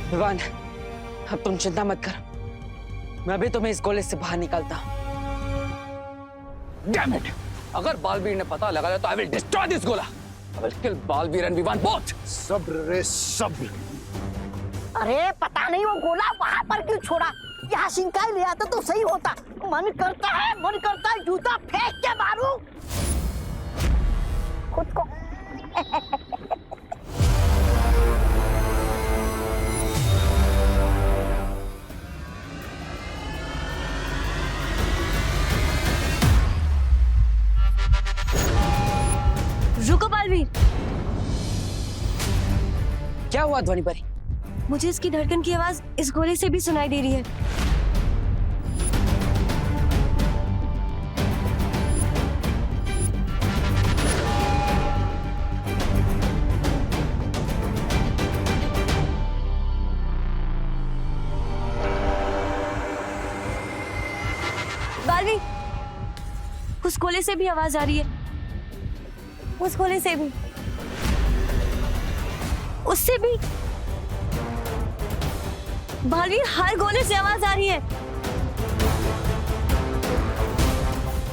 विवान, अब तुम चिंता मत कर, मैं अभी तुम्हें इस कॉलेज से बाहर निकालता हूँ। Damn it! अगर बालवीर ने पता लगाया तो I will destroy this गोला। I will kill Baalveer and Vivaan both। सब्र रे सब्र। अरे पता नहीं वो गोला वहां पर क्यों छोड़ा, यहाँ सिंकाई ले आता तो सही होता। मन करता है जूता फेंक के मारूं खुद को। रुको बालवीर। क्या हुआ ध्वनि परी? मुझे इसकी धड़कन की आवाज इस गोले से भी सुनाई दे रही है। बालवीर, उस गोले से भी आवाज आ रही है, उस गोले से भी, उससे भी। बालवीर, हर गोले से आवाज आ रही है।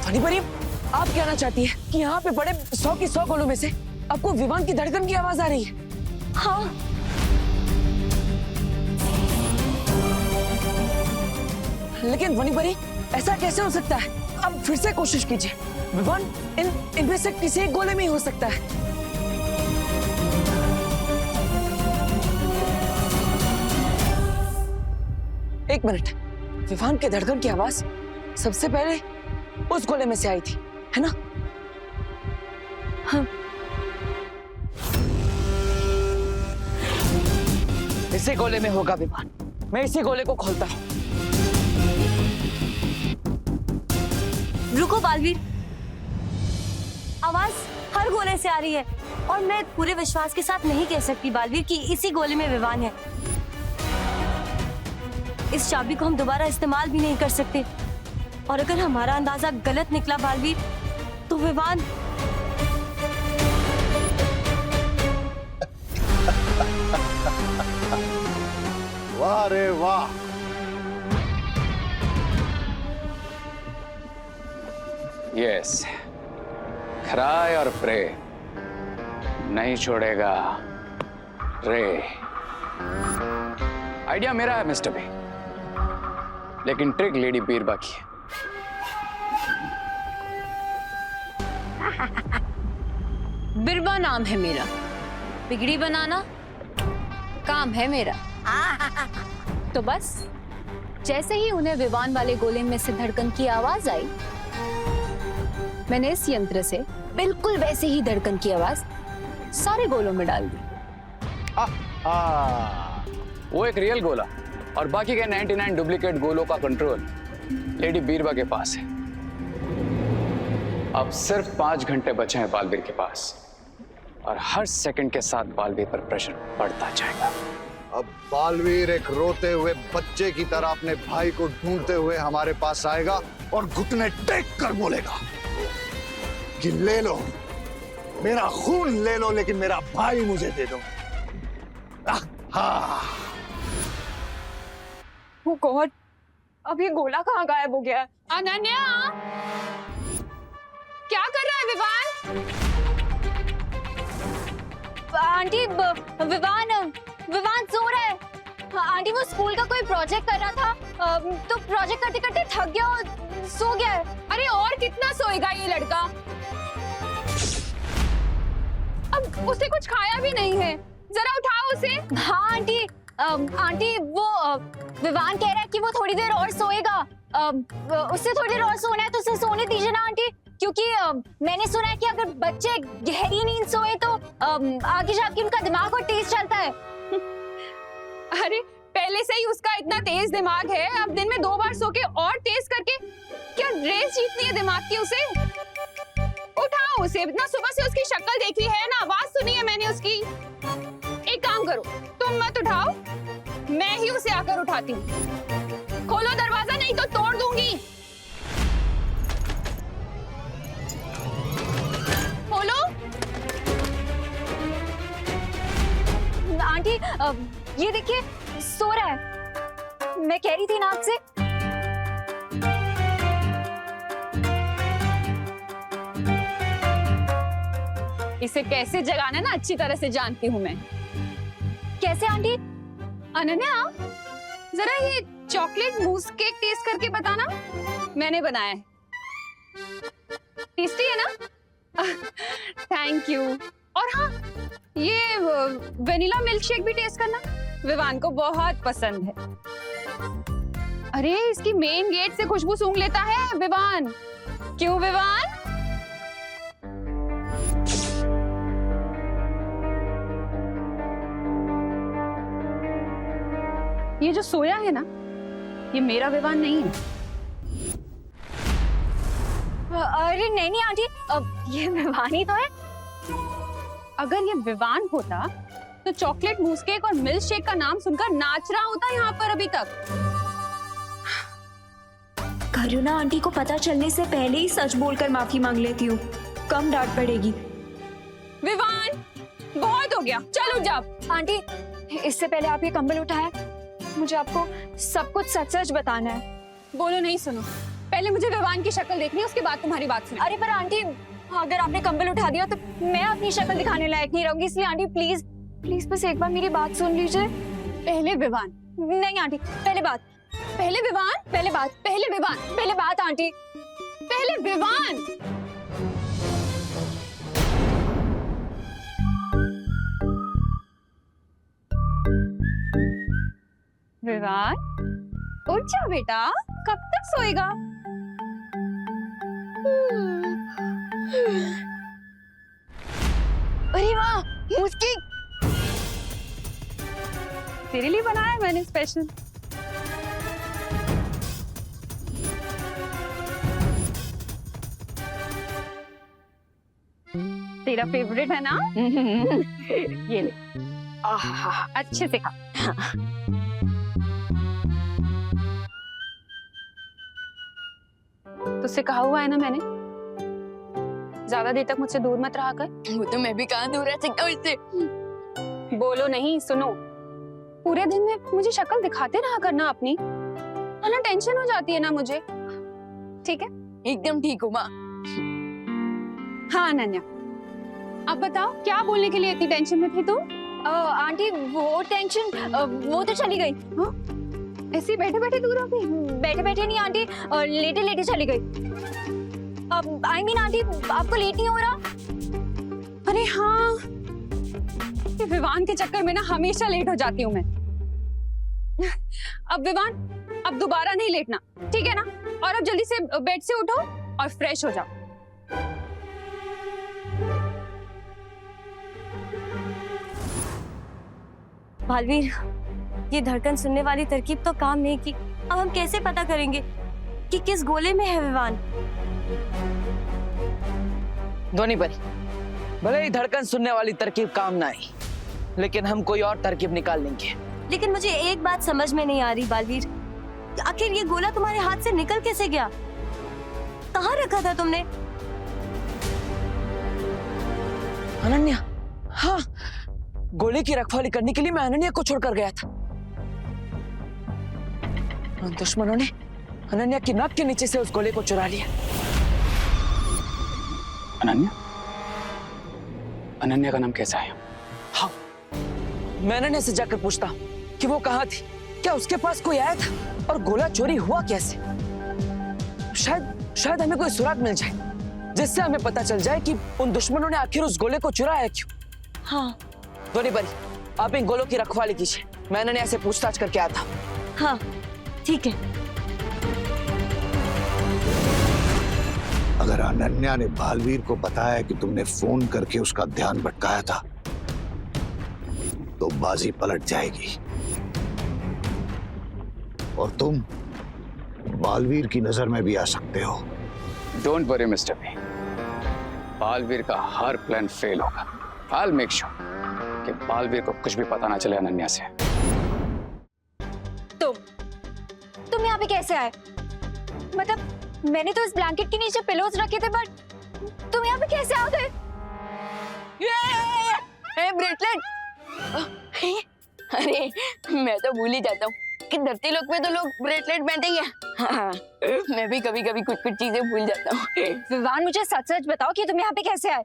ध्वनि परी, आप कहना चाहती है कि यहाँ पे बड़े 100 की 100 गोलों में से आपको विवान की धड़कन की आवाज आ रही है? हाँ। लेकिन ध्वनि परी, ऐसा कैसे हो सकता है? अब फिर से कोशिश कीजिए। विवान इनमें से किसी एक गोले में ही हो सकता है। एक मिनट, विवान के धड़कन की आवाज सबसे पहले उस गोले में से आई थी, है ना? हाँ। इसी गोले में होगा विवान। मैं इसी गोले को खोलता हूँ। रुको बालवीर, आवाज हर गोले से आ रही है और मैं पूरे विश्वास के साथ नहीं कह सकती बालवीर कि इसी गोले में विवान है। इस चाबी को हम दोबारा इस्तेमाल भी नहीं कर सकते और अगर हमारा अंदाजा गलत निकला बालवीर तो विवान। वाह रे वाह। यस, क्राई और प्रे नहीं छोड़ेगा रे। आइडिया मेरा है मिस्टर बी, लेकिन ट्रिक लेडी बीरबा की है। बिरबा नाम है मेरा, बिगड़ी बनाना काम है मेरा। तो बस जैसे ही उन्हें विवान वाले गोले में से धड़कन की आवाज आई, मैंने इस यंत्र से बिल्कुल वैसे ही धड़कन की आवाज सारे गोलों में डाल दी। वो एक रियल गोला और बाकी के 99 डुप्लीकेट गोलों का कंट्रोल लेडी बीरबा के पास है। अब सिर्फ 5 घंटे बचे हैं बालवीर के पास और हर सेकंड के साथ बालवीर पर प्रेशर बढ़ता जाएगा। अब बालवीर एक रोते हुए बच्चे की तरह अपने भाई को ढूंढते हुए हमारे पास आएगा और घुटने टेक कर बोलेगा कि ले लो मेरा खून, ले लो, लेकिन मेरा भाई मुझे दे दो। Oh God, अब ये गोला कहाँ गायब हो गया? अनन्या, क्या कर रहा है विवान? आंटी, विवान सो रहा है। आंटी, वो स्कूल का कोई प्रोजेक्ट कर रहा था, तो प्रोजेक्ट करते करते थक गया और सो गया है। अरे और कितना सोएगा ये लड़का? अब उसने कुछ खाया भी नहीं है, जरा उठाओ उसे। हाँ आंटी, आंटी वो विवान कह रहा है कि वो थोड़ी देर और सोएगा। उससे थोड़ी देर और सोना है तो उसे सोने दीजिए ना आंटी, क्योंकि मैंने सुना है कि अगर बच्चे गहरी नींद सोए तो आगे जाके उनका दिमाग और तेज चलता है। अरे पहले से ही उसका इतना तेज दिमाग है, अब दिन में 2 बार सो के और तेज करके क्या रेस जीतनी है दिमाग की उसे? उठाओ उसे, इतना सुबह से उसकी शक्ल देखी है ना, आवाज सुनी है मैंने उसकी। एक काम करो, तुम मत उठाओ, मैं ही उसे आकर उठाती हूँ। खोलो दरवाजा, नहीं तो तोड़ दूंगी। खोलो। आंटी ये देखिए सो रहा है। मैं कह रही थी ना आपसे। इसे कैसे जगाना ना अच्छी तरह से जानती हूँ मैं। कैसे आंटी? अनन्या जरा ये चॉकलेट मूस केक टेस्ट करके बताना, मैंने बनाया है। टेस्टी है ना? Thank you. और हाँ, ये वेनिला मिल्क शेक भी टेस्ट करना, विवान को बहुत पसंद है। अरे इसकी मेन गेट से खुशबू सूंघ लेता है विवान। क्यों विवान? ये जो सोया है ना, ये मेरा विवान नहीं है। अरे नहीं नहीं आंटी, ये विवान ही तो है। अगर ये विवान होता तो चॉकलेट मूस केक और मिल्क शेक का नाम सुनकर नाच रहा होता यहाँ पर अभी तक। करुणा आंटी को पता चलने से पहले ही सच बोलकर माफी मांग लेती हूँ, कम डांट पड़ेगी। विवान बहुत हो गया, चल उठ जा। आंटी इससे पहले आप ये कंबल उठाया, मुझे आपको सब कुछ सच सच बताना है। बोलो नहीं, सुनो पहले मुझे विवान की शक्ल देखनी है, उसके बाद तुम्हारी बात सुनो। अरे पर आंटी अगर आपने कंबल उठा दिया तो मैं अपनी शक्ल दिखाने लायक नहीं रहूंगी, इसलिए आंटी प्लीज प्लीज बस एक बार मेरी बात सुन लीजिए। पहले विवान। नहीं आंटी, पहले बात। पहले विवान। पहले बात। पहले विवान। पहले बात आंटी। पहले विवान। विवान उठ जा बेटा, कब तक सोएगा? अरे वाह, मुझकी तेरे लिए बनाया है मैंने स्पेशल। तेरा फेवरेट है ना? ये ले। आहा, अच्छे से खा। तुझसे कहा हुआ है ना मैंने, ज्यादा देर तक मुझसे दूर मत रहा कर। वो तो मैं भी कहाँ दूर रह सकता हूँ इससे। बोलो नहीं, सुनो। पूरे दिन में मुझे शक्ल दिखाते रहा करना अपनी, वरना टेंशन हो जाती है ना मुझे। ठीक है? एकदम ठीक हूँ माँ। हाँ अनन्या, अब बताओ क्या बोलने के लिए इतनी टेंशन में थी तुम? आंटी वो टेंशन वो तो चली गई। हाँ? ऐसे बैठे बैठे दूर हो गई? बैठे बैठे नहीं आंटी, लेटे लेटे चली गई। अब आई मीन आंटी आपको लेट नहीं हो रहा? अरे हाँ, ये विवान के चक्कर में ना हमेशा लेट हो जाती हूँ मैं। अब विवान, अब दोबारा नहीं लेटना, ठीक है ना? और अब जल्दी से बेड से उठो और फ्रेश हो जाओ। बालवीर, ये धड़कन सुनने वाली तरकीब तो काम नहीं की। अब हम कैसे पता करेंगे कि किस गोले में है विवान? ध्वनि परी, भले ही धड़कन सुनने वाली तरकीब काम ना आई, लेकिन हम कोई और तरकीब निकाल लेंगे। लेकिन मुझे एक बात समझ में नहीं आ रही बालवीर, आखिर ये गोला तुम्हारे हाथ से निकल कैसे गया? कहाँ रखा था तुमने? अनन्या, हाँ, गोले की रखवाली करने के लिए मैं अनन्या को छोड़कर गया था। उन दुश्मनों ने अनन्या की नाक के नीचे से उस गोले को चुरा लिया। अनन्या? अनन्या का नाम कैसा है? हाँ, मैं अनन्या से जाकर पूछता हूँ कि वो कहाँ थी, क्या उसके पास कोई आया था और गोला चोरी हुआ कैसे? शायद हमें कोई सुराग मिल जाए जिससे हमें पता चल जाए कि उन दुश्मनों ने आखिर उस गोले को चुराया क्यों। हाँ ध्वनि परी, आप इन गोलों की रखवाली कीजिए, मैं अनन्या से पूछताछ करके आता हूँ। हाँ ठीक है। अगर अनन्या ने बालवीर को बताया कि तुमने फोन करके उसका ध्यान भटकाया था, तो बाजी पलट जाएगी और तुम बालवीर की नजर में भी आ सकते हो। Don't worry mister B, Baalveer का हर प्लान फेल होगा। I'll make sure कि बालवीर को कुछ भी पता ना चले अनन्या से। तुम यहाँ पे कैसे आए? मतलब मैंने तो इस ब्लैंकेट के नीचे पिलोज रखे थे, बट तुम यहाँ पे कैसे आ गए? ब्रेसलेट, अरे मैं तो भूल ही जाता हूँ कि धरती लोक पे तो लोग ब्रेसलेट पहनते ही हैं। हाँ, मैं भी कभी कभी कुछ कुछ चीजें भूल जाता हूँ। विवान मुझे सच सच बताओ कि तुम यहाँ पे कैसे आए?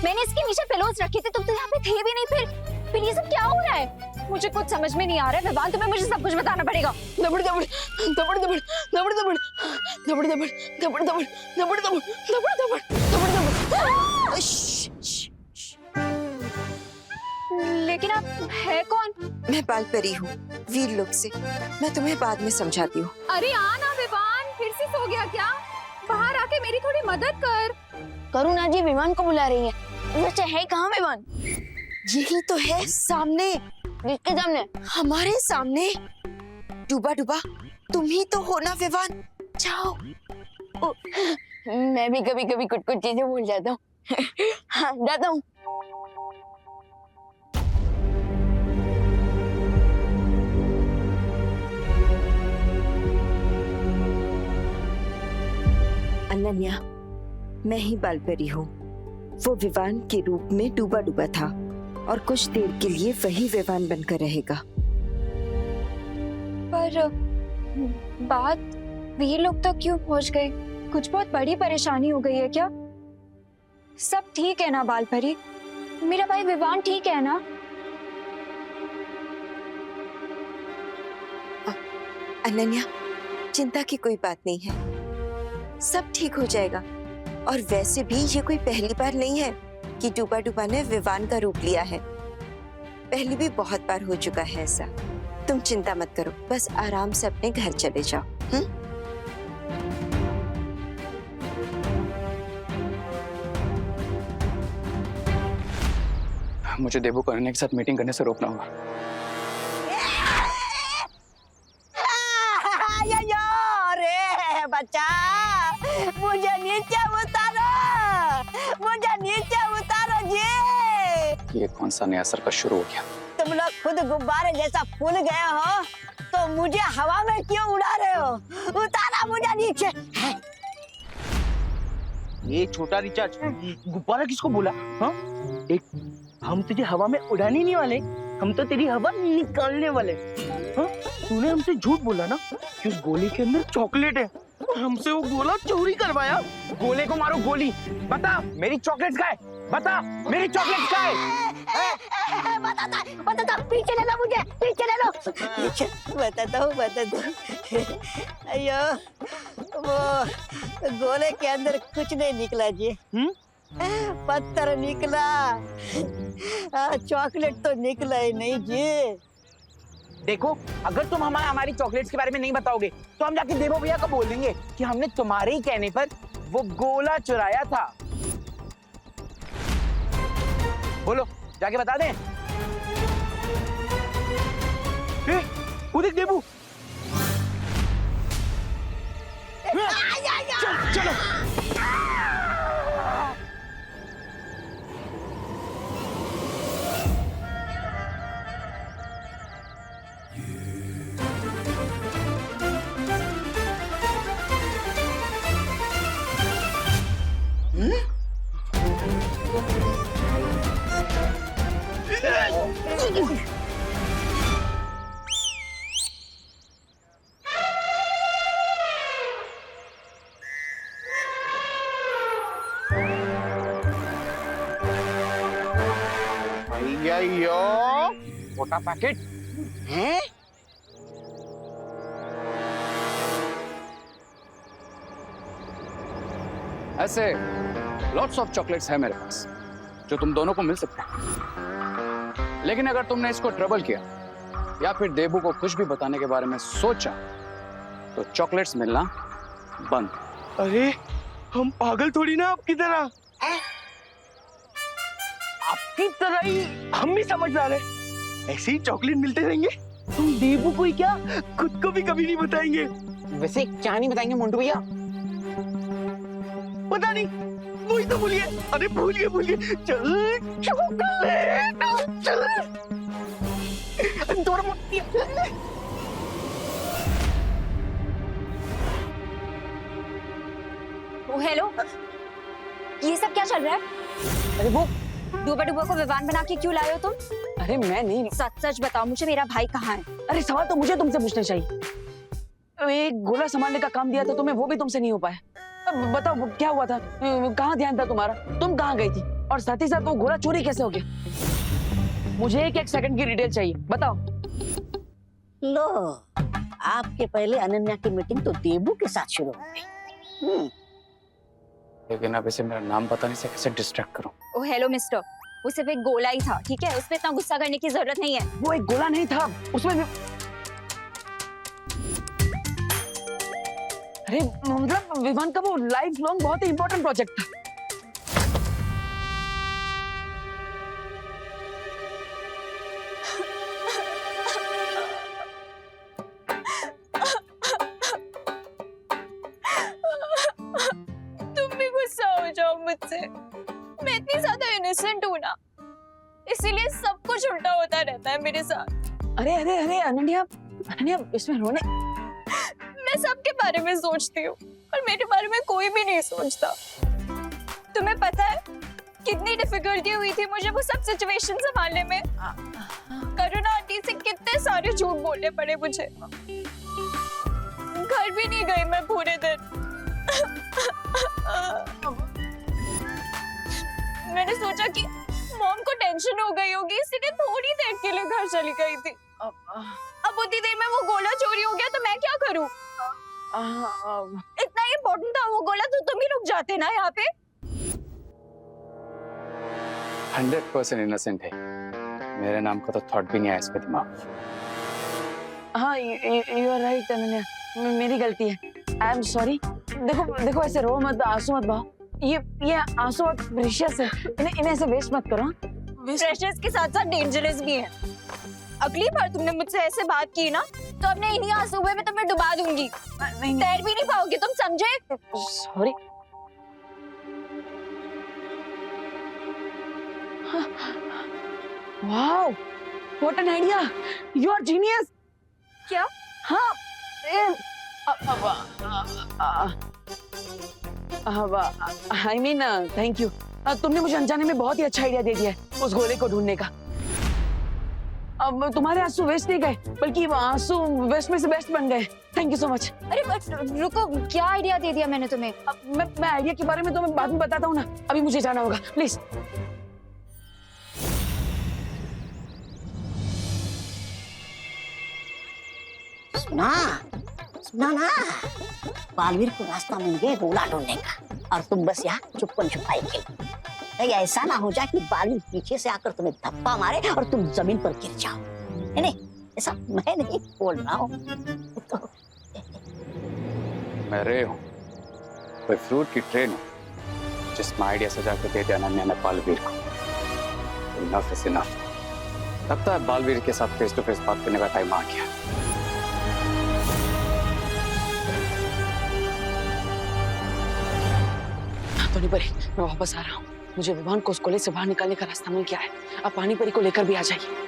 मैंने इसके नीचे पिलोज रखे थे, तुम तो यहाँ पे थे भी नहीं। फिर ये सब क्या हो रहा है? मुझे कुछ समझ में नहीं आ रहा है विवान, तुम्हें मुझे सब कुछ बताना पड़ेगा। दबड़ दबड़ दबड़ दबड़ दबड़ दबड़ दबड़ दबड़ दबड़ दबड़ दबड़ दबड़ दबड़ दबड़ दबड़। लेकिन आप है कौन? मैं बालपरी हूँ, वीर लोक से। मैं तुम्हें बाद में समझाती हूँ। अरे आना विवान, फिर से सो गया क्या? बाहर आके मेरी थोड़ी मदद कर। करुणा जी विमान को बुला रही है। वैसे है कहाँ विमान? यही तो है, सामने। किसके सामने? हमारे सामने। डूबा डूबा तुम ही तो हो ना विवान? जाओ। मैं भी कभी कभी कुछ कुछ चीजें भूल जाता हूँ। हाँ जाता हूँ। अनन्या, मैं ही बालपरी हूँ। वो विवान के रूप में डूबा डूबा था और कुछ देर के लिए वही विवान बनकर रहेगा। पर बात वीर लोग तक क्यों पहुंच गई? कुछ बहुत बड़ी परेशानी हो गई है क्या? सब ठीक है ना बालपरी? मेरा भाई विवान ठीक है ना? अनन्या, चिंता की कोई बात नहीं है, सब ठीक हो जाएगा। और वैसे भी ये कोई पहली बार नहीं है कि डूबा डूबा ने विवान का रूप लिया है। पहले भी बहुत बार हो चुका है ऐसा। तुम चिंता मत करो, बस आराम से अपने घर चले जाओ। मुझे देबू को अनन्या के साथ मीटिंग करने से रोकना होगा। अरे बच्चा, मुझे नीचे उतारो, मुझे नीचे उतारो जी। ये कौन सा नया सर्कस शुरू हो गया? तुम लोग खुद गुब्बारे जैसा फूल गए हो तो मुझे हवा में क्यों उड़ा रहे हो? उतारा मुझे नीचे। ये छोटा रिचार्ज, गुब्बारा किसको बोला? हाँ, एक हम तुझे हवा में उड़ाने नहीं वाले, हम तो तेरी हवा निकालने वाले। हाँ, तूने हमसे झूठ बोला ना कि उस गोले के अंदर चॉकलेट है और हमसे वो गोला चोरी करवाया। गोले को मारो गोली। बता मेरी चॉकलेट का है, बता मेरी चॉकलेट का है। बताता, पीछे ले लो मुझे, पीछे ले लो। पीछे बताता हूँ। अयो, वो गोले के अंदर कुछ नहीं निकला जी। पत्थर निकला, चॉकलेट तो निकला ही नहीं जी। देखो, अगर तुम हमारी चॉकलेट्स के बारे में नहीं बताओगे तो हम जाके देवो भैया को बोल देंगे कि हमने तुम्हारे ही कहने पर वो गोला चुराया था। बोलो, जाके बता दें। वो देख देवू। चलो। यो छोटा पैकेट है। ऐसे लॉट्स ऑफ चॉकलेट्स है मेरे पास जो तुम दोनों को मिल सकते हैं, लेकिन अगर तुमने इसको ट्रबल किया या फिर देबू को कुछ भी बताने के बारे में सोचा तो चॉकलेट्स मिलना बंद। अरे हम पागल थोड़ी ना आपकी तरह। आपकी तरह ही हम भी समझदार हैं। ऐसे ही चॉकलेट मिलते रहेंगे। तुम देबू को ही क्या, खुद को भी कभी नहीं बताएंगे। वैसे क्या नहीं बताएंगे मोंटू भैया? पता नहीं, वही तो भूलिए। अरे भूलिए। चल चॉकलेट, चल। हेलो, ये सब क्या चल रहा है? अरे वो डूबा डूबा को विवान बना के क्यों लाए हो तुम? अरे मैं नहीं। सच सच बताओ मुझे, मेरा भाई कहाँ है? अरे सवाल तो मुझे तुमसे पूछना चाहिए। एक गोला संभालने का काम दिया था तुम्हें, वो भी तुमसे नहीं हो पाया। अब बताओ वो क्या हुआ था, कहाँ ध्यान था तुम्हारा, तुम कहाँ गई थी, और साथ ही साथ वो गोला चोरी कैसे हो गया? मुझे एक सेकंड की डिटेल चाहिए, बताओ। लो, आपके पहले अनन्या की मीटिंग तो देबू के साथ शुरू हो गई। लेकिन अब इसे मेरा नाम बताने से कैसे डिस्ट्रैक्ट करूं? ओ हेलो मिस्टर, वो सिर्फ एक गोला ही था, ठीक है? उसमें इतना गुस्सा करने की जरूरत नहीं है। वो एक गोला नहीं था, उसमें अरे मतलब विवान का वो लाइफ लॉन्ग बहुत ही इंपॉर्टेंट प्रोजेक्ट था। तुम भी गुस्सा हो जाओ मुझसे, मैं इतनी ज्यादा इनोसेंट हूँ ना, इसीलिए सब कुछ उल्टा होता रहता है मेरे साथ। अरे अरे अरे अनन्या, अनन्या इसमें रोने। मैं सबके बारे में सोचती हूँ और मेरे बारे में कोई भी नहीं सोचता। तुम्हें पता है कितनी डिफिकल्टी हुई थी मुझे वो सब सिचुएशन संभालने में। करुणा आंटी से कितने सारे झूठ बोलने पड़े मुझे। घर भी नहीं गई मैं पूरे दिन। मैंने सोचा कि मॉम को टेंशन हो गई होगी, इसलिए थोड़ी देर के लिए घर चली गई थी। अब उतनी देर में वो गोला चोरी हो गया तो मैं क्या करूं? इतना इम्पोर्टेंट था वो गोला तो तुम ही रुक जाते ना यहाँ पे। 100% इनोसेंट है, मेरे नाम का तो थॉट भी नहीं आया इसके दिमाग। हाँ यू आर राइट अनन्या, मेरी गलती है, आई एम सॉरी। देखो देखो ऐसे रो मत, आंसू मत बहाओ, ये आंसू बहुत प्रेशियस है, इन्हें ऐसे वेस्ट मत करो। प्रेशियस के साथ साथ डेंजरस भी है। अगली बार तुमने मुझसे ऐसे बात की ना तो अपने इन्हीं आंसू में तुम्हें डुबा दूंगी, तैर भी नहीं पाओगे तुम, समझे? Sorry. Wow, what an idea, you are genius. क्या? हाँ आई मीन थैंक यू, तुमने मुझे अनजाने में बहुत ही अच्छा आइडिया दे दिया है उस गोले को ढूंढने का। अब तुम्हारे आंसू वेस्ट नहीं गए, बल्कि आंसू वेस्ट में से बेस्ट बन गए। Thank you so much. अरे बट रुको, क्या आइडिया दे दिया मैंने तुम्हें? मैं आइडिया के बारे में तुम्हें बाद में बताता हूँ ना, अभी मुझे जाना होगा, प्लीज। सुना सुना ना, बालवीर को रास्ता मिल गया गोला ढूंढने का, और तुम बस यहाँ चुप्पन छुपाई के। कहीं ऐसा ना हो जाए कि बालवीर पीछे से आकर तुम्हें धप्पा मारे और तुम जमीन पर गिर जाओ। नहीं, ऐसा मैं नहीं बोल रहा हूँ। तो मैं रे हूँ, कोई फ्रूट की ट्रेन हूँ जिसमें आइडिया सजा के दे दिया अनन्या ने बालवीर को। Enough is enough. लगता है बालवीर के साथ फेस टू फेस बात करने का टाइम आ गया। पानीपरी, मैं वापस आ रहा हूँ। मुझे विवान को उस गोले से बाहर निकालने का रास्ता मिल गया है। आप पानीपरी को लेकर भी आ जाइए।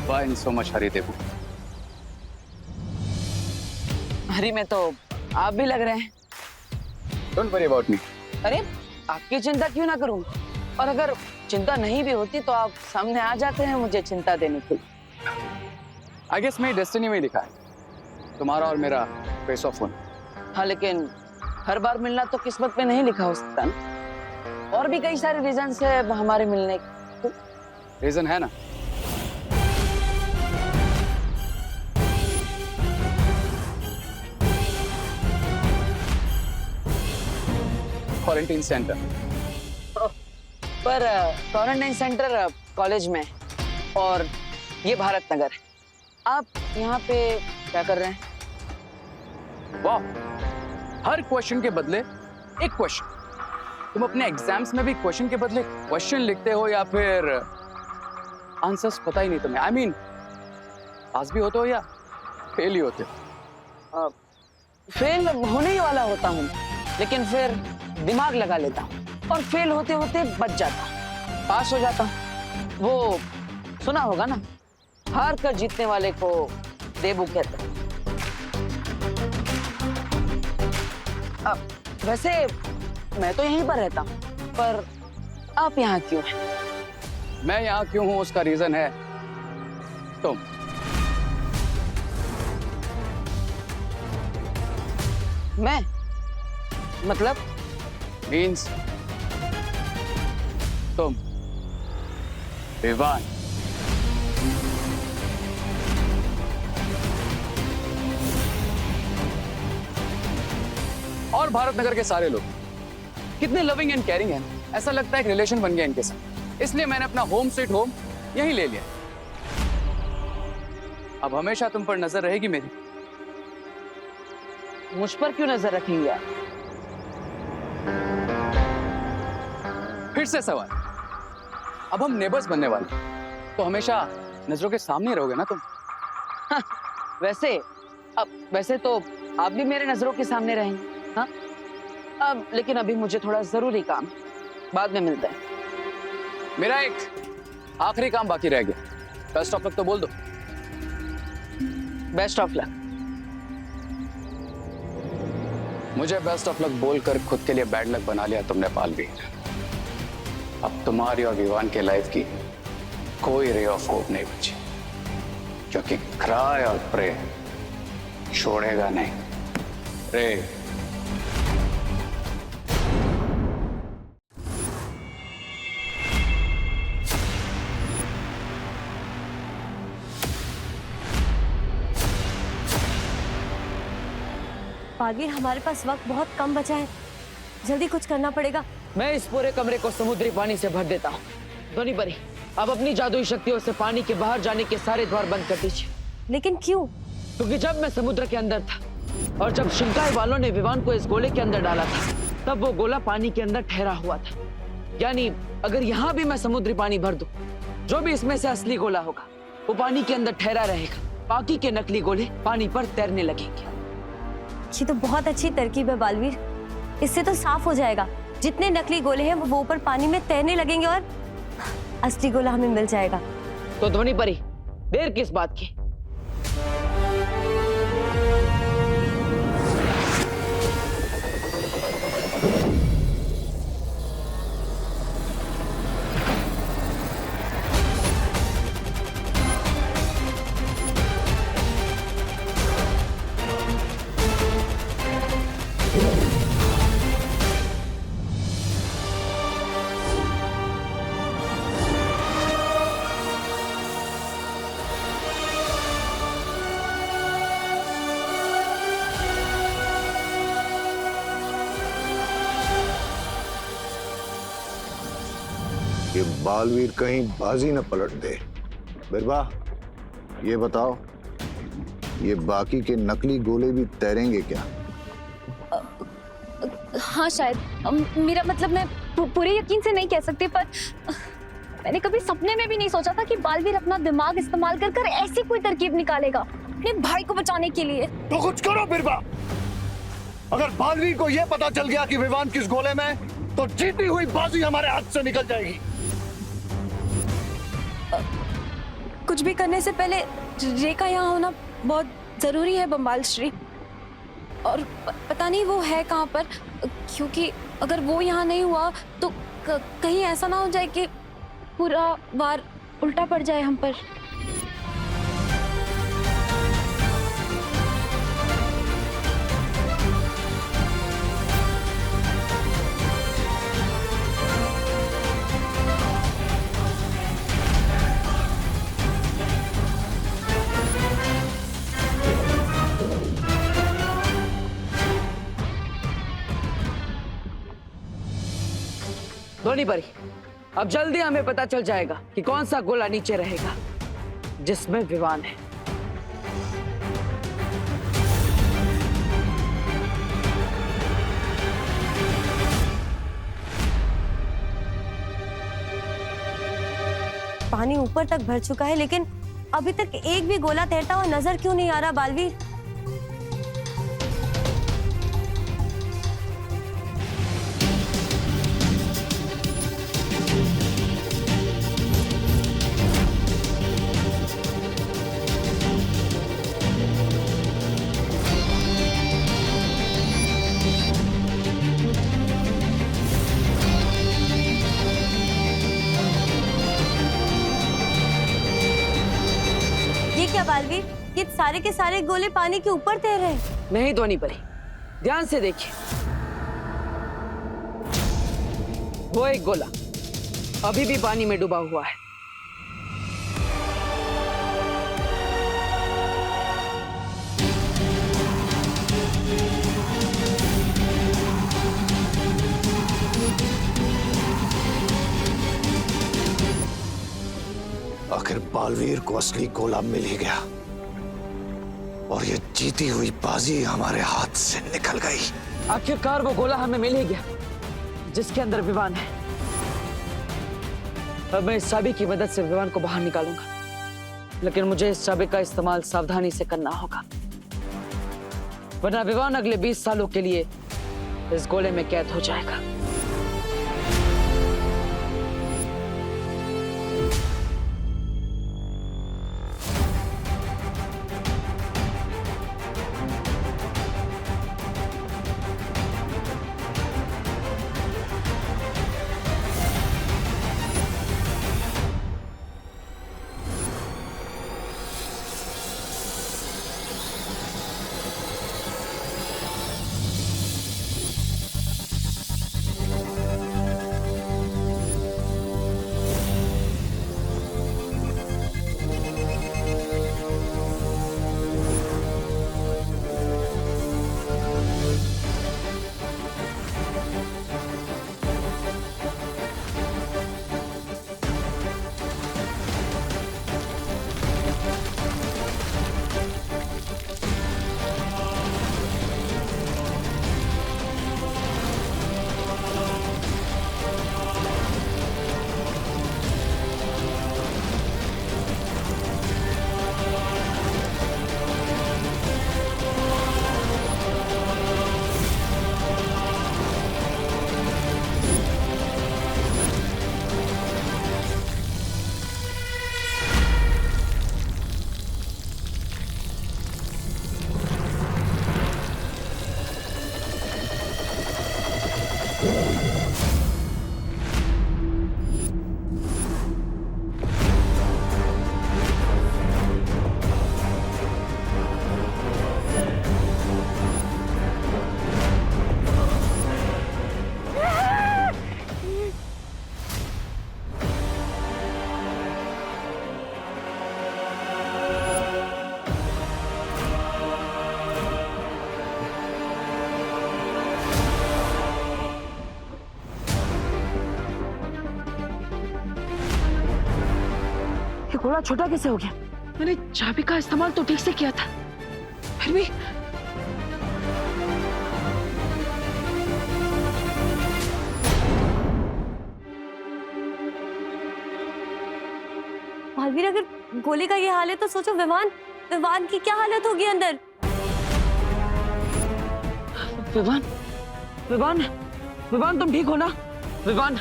Why so much hurry, देबू? हरी में तो आप भी लग रहे हैं। Don't worry about me. अरे आपकी चिंता क्यों ना करूं, और अगर चिंता नहीं भी होती तो आप सामने आ जाते हैं मुझे चिंता देने के लिए। I guess मेरी डेस्टिनी में लिखा है तुम्हारा और मेरा फेस ऑफ होना। हाँ लेकिन हर बार मिलना तो किस्मत में नहीं लिखा हो सकता ना, और भी कई सारे रीजन है हमारे मिलने के। रीजन है ना, क्वारंटाइन सेंटर। पर क्वारंटाइन सेंटर कॉलेज में, और ये भारत नगर है। आप यहाँ पे क्या कर रहे हैं? वाह, हर क्वेश्चन के बदले एक क्वेश्चन। तुम अपने एग्जाम्स में भी क्वेश्चन के बदले क्वेश्चन लिखते हो या फिर आंसर्स पता ही नहीं तुम्हें? आई मीन पास भी होते हो या फेल ही होते हो? फेल होने ही वाला होता हूँ, लेकिन फिर दिमाग लगा लेता हूँ और फेल होते होते बच जाता हूँ, पास हो जाता हूँ। वो सुना होगा ना, हार कर जीतने वाले को देबू कहते हैं। वैसे मैं तो यहीं पर रहता हूँ, पर आप यहाँ क्यों हैं? मैं यहाँ क्यों हूँ उसका रीजन है तुम। मैं मतलब मीन्स तुम विवान। और भारत नगर के सारे लोग कितने लविंग एंड केयरिंग हैं, ऐसा लगता है एक रिलेशन बन गया इनके साथ। इसलिए मैंने अपना होम स्वीट होम यहीं ले लिया। अब हमेशा तुम पर नजर रहेगी मेरी। मुझ पर क्यों नजर रखेंगे आप? फिर से सवाल। अब हम नेबर्स बनने वाले, तो हमेशा नजरों के सामने रहोगे ना तुम। वैसे तो आप भी मेरे नजरों के सामने रहेंगे। हाँ, अब लेकिन अभी मुझे थोड़ा जरूरी काम है, बाद में मिलते हैं। मेरा एक आखिरी काम बाकी रह गया। बेस्ट ऑफ लक तो बोल दो। Best of luck. मुझे बेस्ट ऑफ लक बोलकर खुद के लिए बैड लक बना लिया तुमने पालवीर। अब तुम्हारी और विवान के लाइफ की कोई रे ऑफ होप नहीं बची, क्योंकि क्राई और प्रे छोड़ेगा नहीं। रे बालवीर, हमारे पास वक्त बहुत कम बचा है, जल्दी कुछ करना पड़ेगा। मैं इस पूरे कमरे को समुद्री पानी से भर देता हूँ। ध्वनि परी, अब अपनी जादुई शक्तियों से पानी के बाहर जाने के सारे द्वार बंद कर दीजिए। लेकिन क्यों? क्योंकि जब मैं समुद्र के अंदर था और जब शिंकाई वालों ने विवान को इस गोले के अंदर डाला था, तब वो गोला पानी के अंदर ठहरा हुआ था। यानी अगर यहाँ भी मैं समुद्री पानी भर दूं, जो भी इसमें से असली गोला होगा वो पानी के अंदर ठहरा रहेगा, बाकी के नकली गोले पानी पर तैरने लगेंगे। ये तो बहुत अच्छी तरकीब है बालवीर। इससे तो साफ हो जाएगा, जितने नकली गोले हैं वो ऊपर पानी में तैरने लगेंगे और असली गोला हमें मिल जाएगा। तो ध्वनि परी, देर किस बात की? ये बालवीर कहीं बाजी न पलट दे। बिरबा, ये बताओ, ये बाकी के नकली गोले भी तैरेंगे क्या? हाँ शायद, मेरा मतलब मैं पूरे यकीन से नहीं कह सकती, पर मैंने कभी सपने में भी नहीं सोचा था कि बालवीर अपना दिमाग इस्तेमाल कर कर ऐसी कोई तरकीब निकालेगा अपने भाई को बचाने के लिए। तो कुछ करो बिरबा। अगर बालवीर को यह पता चल गया कि विवान किस गोले में, तो जीती हुई बाजी हमारे हाथ से निकल जाएगी। कुछ भी करने से पहले रेखा यहाँ होना बहुत जरूरी है बम्बाल श्री। और पता नहीं वो है कहाँ पर, क्योंकि अगर वो यहाँ नहीं हुआ तो कहीं ऐसा ना हो जाए कि पूरा वार उल्टा पड़ जाए हम पर। ध्वनि परी, अब जल्दी हमें पता चल जाएगा कि कौन सा गोला नीचे रहेगा जिसमें विवान है। पानी ऊपर तक भर चुका है, लेकिन अभी तक एक भी गोला तैरता हुआ नजर क्यों नहीं आ रहा बालवीर? क्या बालवीर? ये सारे के सारे गोले पानी के ऊपर तैर रहे हैं। नहीं धोनी परी, ध्यान से देखिए। वो एक गोला अभी भी पानी में डूबा हुआ है। आखिर बालवीर को असली गोला मिल ही गया और ये जीती हुई बाजी हमारे हाथ से निकल गई। आखिरकार वो गोला हमें मिल ही गया जिसके अंदर विवान है। अब मैं इस चाबी की मदद से विवान को बाहर निकालूंगा, लेकिन मुझे इस चाबी का इस्तेमाल सावधानी से करना होगा, वरना विवान अगले 20 सालों के लिए इस गोले में कैद हो जाएगा। गोला छोटा कैसे हो गया? मैंने चाबी का इस्तेमाल तो ठीक से किया था, फिर भी। बालवीर, अगर गोले का ये हाल है तो सोचो विवान की क्या हालत होगी अंदर। विवान, विवान, विवान तुम ठीक हो ना? विवान,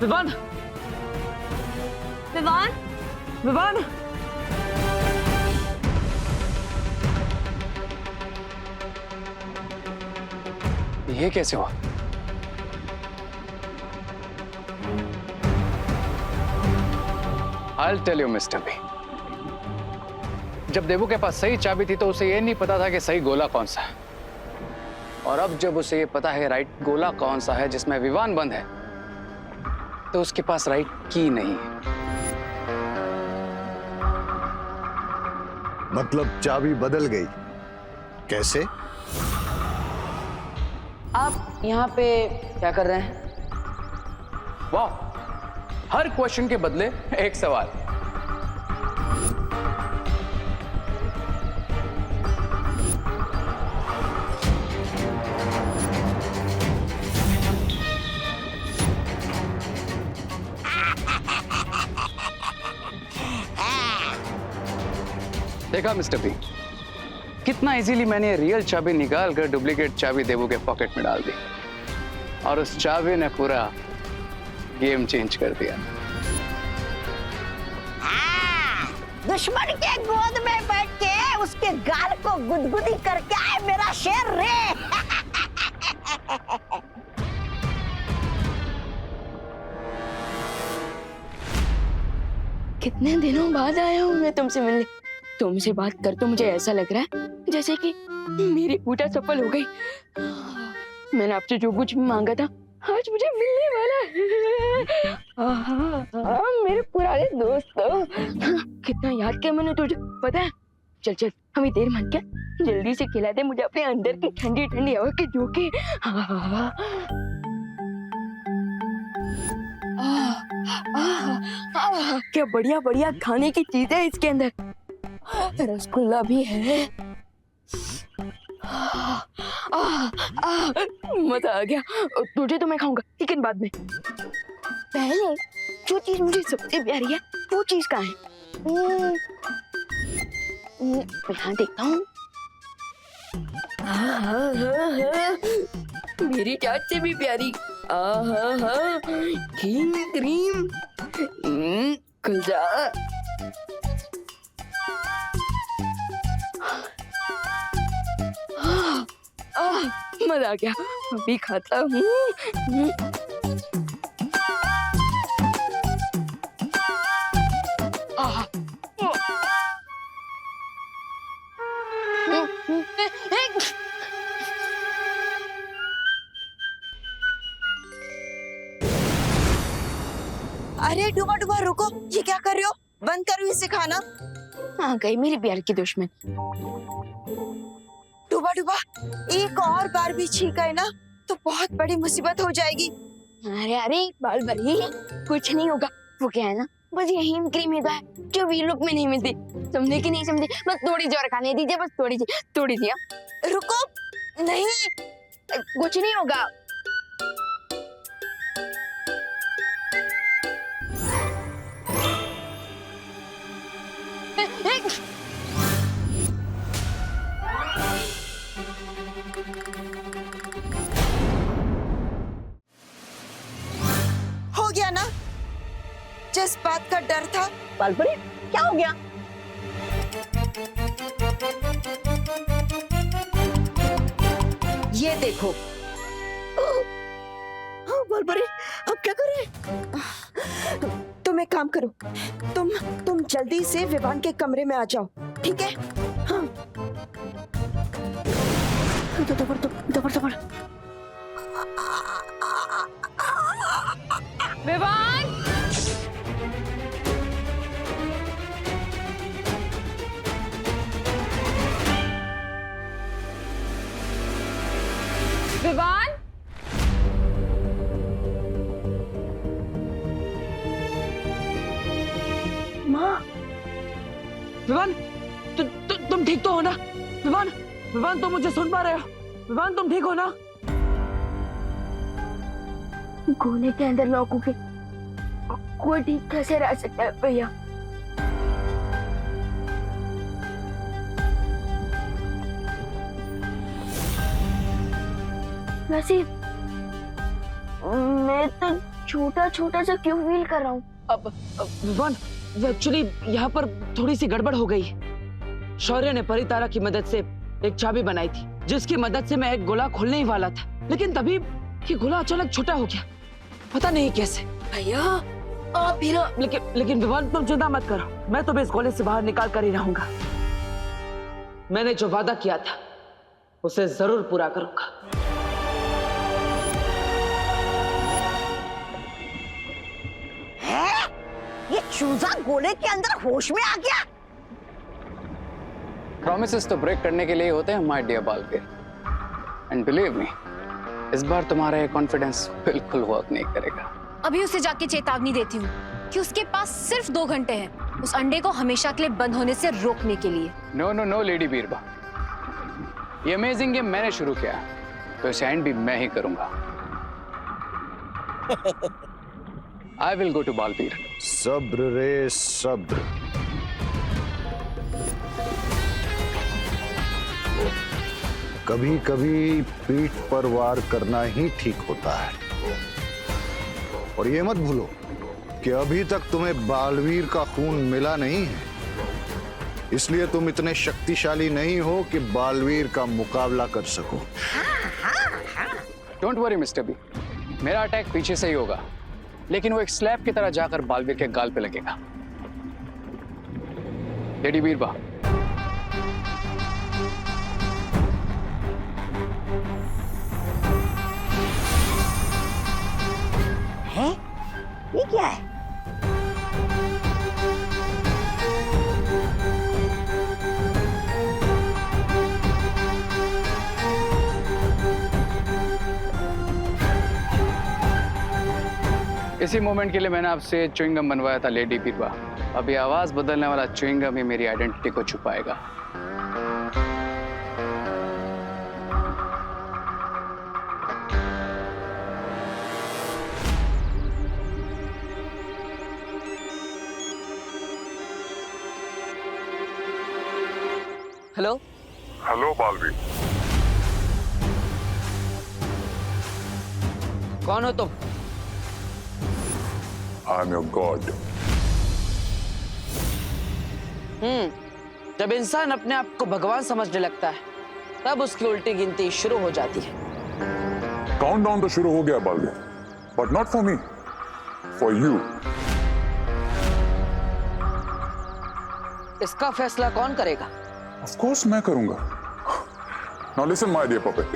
विवान, विवान, विवान। ये कैसे हुआ? I'll tell you, Mr. B. जब देवू के पास सही चाबी थी तो उसे ये नहीं पता था कि सही गोला कौन सा है, और अब जब उसे ये पता है राइट गोला कौन सा है जिसमें विवान बंद है, तो उसके पास राइट की नहीं है। मतलब चाबी बदल गई? कैसे? आप यहाँ पे क्या कर रहे हैं? वाह, हर क्वेश्चन के बदले एक सवाल। देखा मिस्टर बी, कितना इजीली मैंने रियल चाबी निकाल कर डुप्लीकेट चाबी देवू के पॉकेट में डाल दी, और उस चाबी ने पूरा गेम चेंज कर दिया। दुश्मन के गोद में बैठ के उसके गाल को गुदगुदी करके आए मेरा शेर रे। कितने दिनों बाद आया हूँ मैं तुमसे मिलने। तुमसे बात कर तो मुझे ऐसा लग रहा है जैसे कि मेरी पूजा सफल हो गई। मैंने आपसे जो कुछ मांगा था आज मुझे मिलने वाला है। मेरे पुराने दोस्त कितना याद किया मैंने तुझे, पता है? चल चल हमें देर मत क्या, जल्दी से खिला दे मुझे अपने अंदर की ठंडी ठंडी हवा के झोंके। क्या बढ़िया बढ़िया खाने की चीजें है इसके अंदर। रसगुल्ला भी है। मजा आ गया। तुझे तो मैं खाऊंगा लेकिन बाद में। पहले जो चीज मुझे सबसे प्यारी है वो चीज कहाँ है? यहाँ देखता हूँ। मेरी चाट से भी प्यारी। Cream cream. खुल जा। मजा आ गया। अभी खाता हूँ। अरे डूबा डूबा रुको, ये क्या कर रहे हो? बंद करो इसे खाना। आ गई मेरी प्यार की दुश्मन। डूबा डूबा एक और बार भी छींक गए ना तो बहुत बड़ी मुसीबत हो जाएगी। अरे अरे बाल बड़ी कुछ नहीं होगा। वो क्या है ना, बस ये हीम क्रीम है जो वी लुक में नहीं मिलती। समझे कि नहीं समझे? बस थोड़ी सी और खाने दीजिए, बस थोड़ी सी। रुको, नहीं कुछ नहीं होगा। हो गया ना जिस बात का डर था। बालपरी क्या हो गया? ये देखो। बालपरी अब क्या करें? तुम एक काम करो, तुम जल्दी से विवान के कमरे में आ जाओ, ठीक है? हाँ। दबर। विवान, विवान, माँ, विवान, तुम ठीक तो हो ना? विवान तुम मुझे सुन पा रहे हो? विवान तुम ठीक हो ना? गोले के अंदर लॉक हो गए। कोई ठीक कैसे रह सकता है भैया? वैसे मैं तो छोटा छोटा सा क्यों फील कर रहा हूँ? अब विवान, एक्चुअली यहाँ पर थोड़ी सी गड़बड़ हो गई। शौर्य ने परितारा की मदद से एक चाबी बनाई थी जिसकी मदद से मैं एक गोला खोलने ही वाला था, लेकिन तभी ये गोला अचानक छोटा हो गया, पता नहीं कैसे। भैया आप भी ना। लेकिन विवान तुम चिंता मत करो, मैं तुम्हें इस गोले से बाहर निकाल कर ही रहूंगा। मैंने जो वादा किया था उसे जरूर पूरा करूंगा। है? ये चूजा गोले के अंदर होश में आ गया? प्रॉमिसेस तो ब्रेक करने के लिए होते हैं my dear Baalveer, and believe me, इस बार तुम्हारा ये कॉन्फिडेंस बिल्कुल वर्क नहीं करेगा। अभी उसे जाके चेतावनी देती हूँ कि उसके पास सिर्फ 2 घंटे हैं उस अंडे को हमेशा के लिए बंद होने से रोकने के लिए। नो लेडी बीरबा, ये अमेजिंग गेम मैंने शुरू किया तो इसे एंड भी मैं ही करूंगा। I will go to Baalveer. सब्र रे सब्र। कभी कभी पीठ पर वार करना ही ठीक होता है। और ये मत भूलो कि अभी तक तुम्हें बालवीर का खून मिला नहीं है, इसलिए तुम इतने शक्तिशाली नहीं हो कि बालवीर का मुकाबला कर सको। डोंट वरी मिस्टर बी, मेरा अटैक पीछे से ही होगा, लेकिन वो एक स्लैब की तरह जाकर बालवीर के गाल पे लगेगा। लेडी बीरबा, ये क्या है? इसी मोमेंट के लिए मैंने आपसे च्युइंगम बनवाया था लेडी बीरबा। अभी आवाज बदलने वाला च्युइंगम ही मेरी आइडेंटिटी को छुपाएगा। हेलो हेलो बालवीर, कौन हो तुम? I am your God. जब इंसान अपने आप को भगवान समझने लगता है तब उसकी उल्टी गिनती शुरू हो जाती है। काउंटडाउन तो शुरू हो गया Baalveer, but not for me, for you. इसका फैसला कौन करेगा? ऑफ कोर्स मैं करूंगा। Now listen my dear puppet,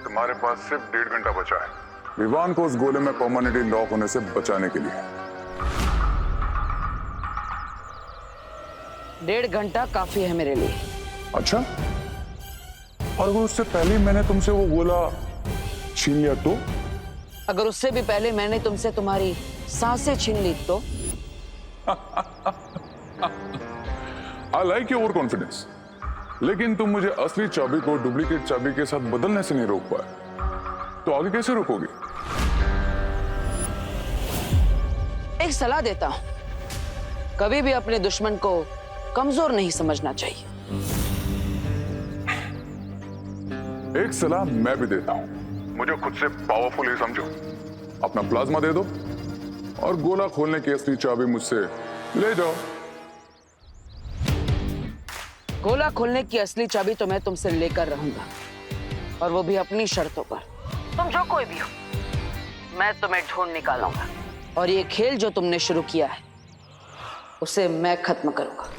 तुम्हारे पास सिर्फ 1.5 घंटा बचा है विवान को उस गोले में परमानेंटली लॉक होने से बचाने के लिए। 1.5 घंटा काफी है मेरे लिए। अच्छा, और अगर उससे पहले मैंने तुमसे वो गोला छीन लिया तो? अगर उससे भी पहले मैंने तुमसे तुम्हारी सांसें छीन ली तो? I like your over confidence, लेकिन तुम मुझे असली चाबी को डुप्लीकेट चाबी के साथ बदलने से नहीं रोक पाए, तो आगे कैसे रोकोगे? एक सलाह देता हूं, कभी भी अपने दुश्मन को कमजोर नहीं समझना चाहिए। एक सलाह मैं भी देता हूं, मुझे खुद से पावरफुल ही समझो। अपना प्लाज्मा दे दो और गोला खोलने की असली चाबी मुझसे ले जाओ। गोला खोलने की असली चाबी तो मैं तुमसे लेकर रहूंगा, और वो भी अपनी शर्तों पर। तुम जो कोई भी हो, मैं तुम्हें ढूंढ निकालूंगा, और ये खेल जो तुमने शुरू किया है उसे मैं खत्म करूंगा।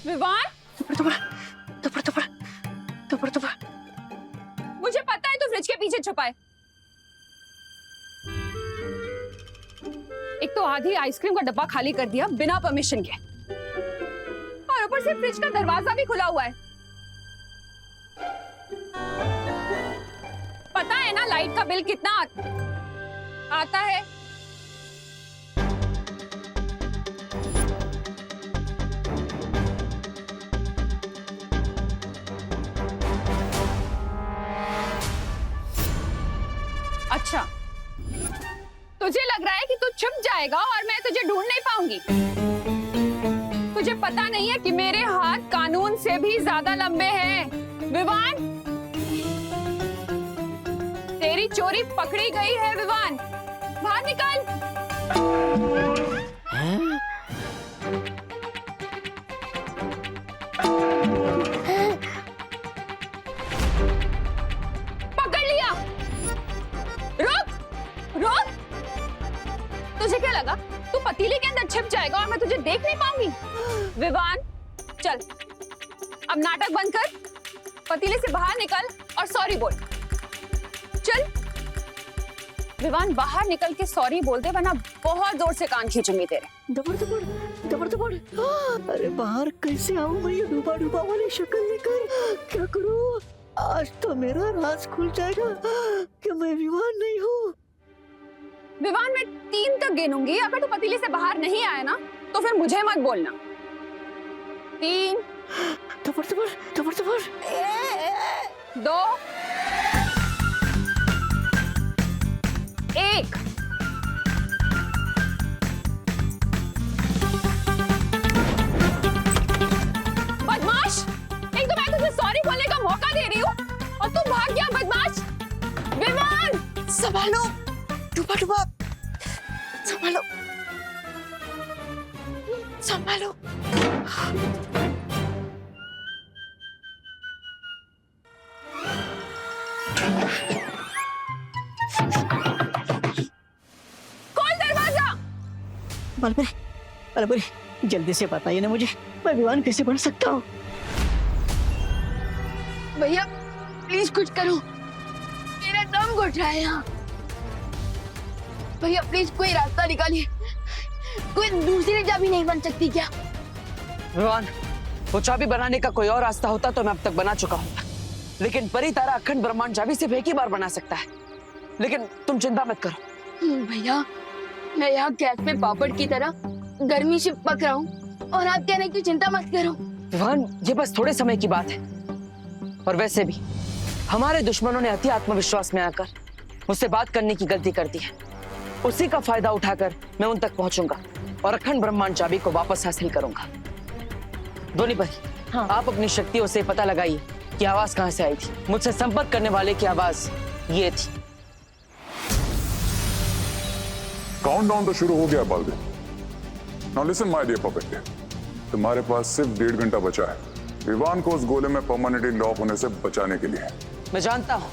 विवान, मुझे पता है तू फ्रिज के पीछे छुपा है। एक तो आधी आइसक्रीम का डब्बा खाली कर दिया बिना परमिशन के, और ऊपर से फ्रिज का दरवाजा भी खुला हुआ है। पता है ना लाइट का बिल कितना आता है? अच्छा, तुझे लग रहा है कि तू छुप जाएगा और मैं तुझे ढूंढ नहीं पाऊंगी। तुझे पता नहीं है कि मेरे हाथ कानून से भी ज्यादा लंबे हैं। विवान, तेरी चोरी पकड़ी गई है। विवान, बाहर निकल। पकड़ लिया। रुक, रुक। तुझे क्या लगा तू पतीले के अंदर छिप जाएगा और मैं तुझे देख नहीं पाऊंगी? विवान, चल अब नाटक बंद कर, पतीले से बाहर निकल और सॉरी बोल। चल विवान, बाहर निकल के सॉरी बोल दे, वरना बहुत जोर से कान खींचूंगी तेरे। दबड़। अरे बाहर कैसे आऊं मैं ये डूबा डूबा वाली शक्ल लेकर? क्या करूं? आज तो मेरा राज खुल जाएगा कि मैं विवान नहीं हूँ। विवान, मैं 3 तक गिनूंगी, अगर तू पतीले से बाहर नहीं आया ना तो फिर मुझे मत बोलना। 3, दबड़ 2, 1। बदमाश, एक तो मैं तुझे सॉरी बोलने का मौका दे रही हूँ और तू भाग गया। बदमाश। विवान, संभालो डूबा, संभालो। खोल दरवाजा। बलबरी, जल्दी से बताइए ना मुझे, मैं विवान कैसे बन सकता हूँ? भैया प्लीज कुछ करो, मेरा दम घुट रहा है यहाँ। भैया प्लीज कोई रास्ता निकालिए, कोई दूसरी चाबी नहीं बन सकती क्या? विवान, वो चाबी बनाने का कोई और रास्ता होता तो मैं अब तक बना चुका हूँ, लेकिन परी तारा अखंड ब्रह्मांड चाबी सिर्फ एक ही बार बना सकता है। लेकिन तुम चिंता मत करो। भैया मैं यहाँ गैस में पापड़ की तरह गर्मी से पक रहा हूँ और आप कह रहे हैं कि चिंता मत करो। विवान, ये बस थोड़े समय की बात है, और वैसे भी हमारे दुश्मनों ने अति आत्मविश्वास में आकर मुझसे बात करने की गलती कर दी है। उसी का फायदा उठाकर मैं उन तक पहुंचूंगा और अखंड ब्रह्मांड चाबी को वापस हासिल करूंगा। ध्वनि परी, हाँ। आप अपनी शक्तियों से पता लगाइए कि आवाज कहां से आई थी। मुझसे संपर्क करने वाले की आवाज ये थी। काउंटडाउन तो शुरू हो गया Baalveer. Now listen my dear puppet, तुम्हारे पास सिर्फ 1.5 घंटा बचा है विवान को उस गोले में परमानेंटली लॉक होने से बचाने के लिए। मैं जानता हूं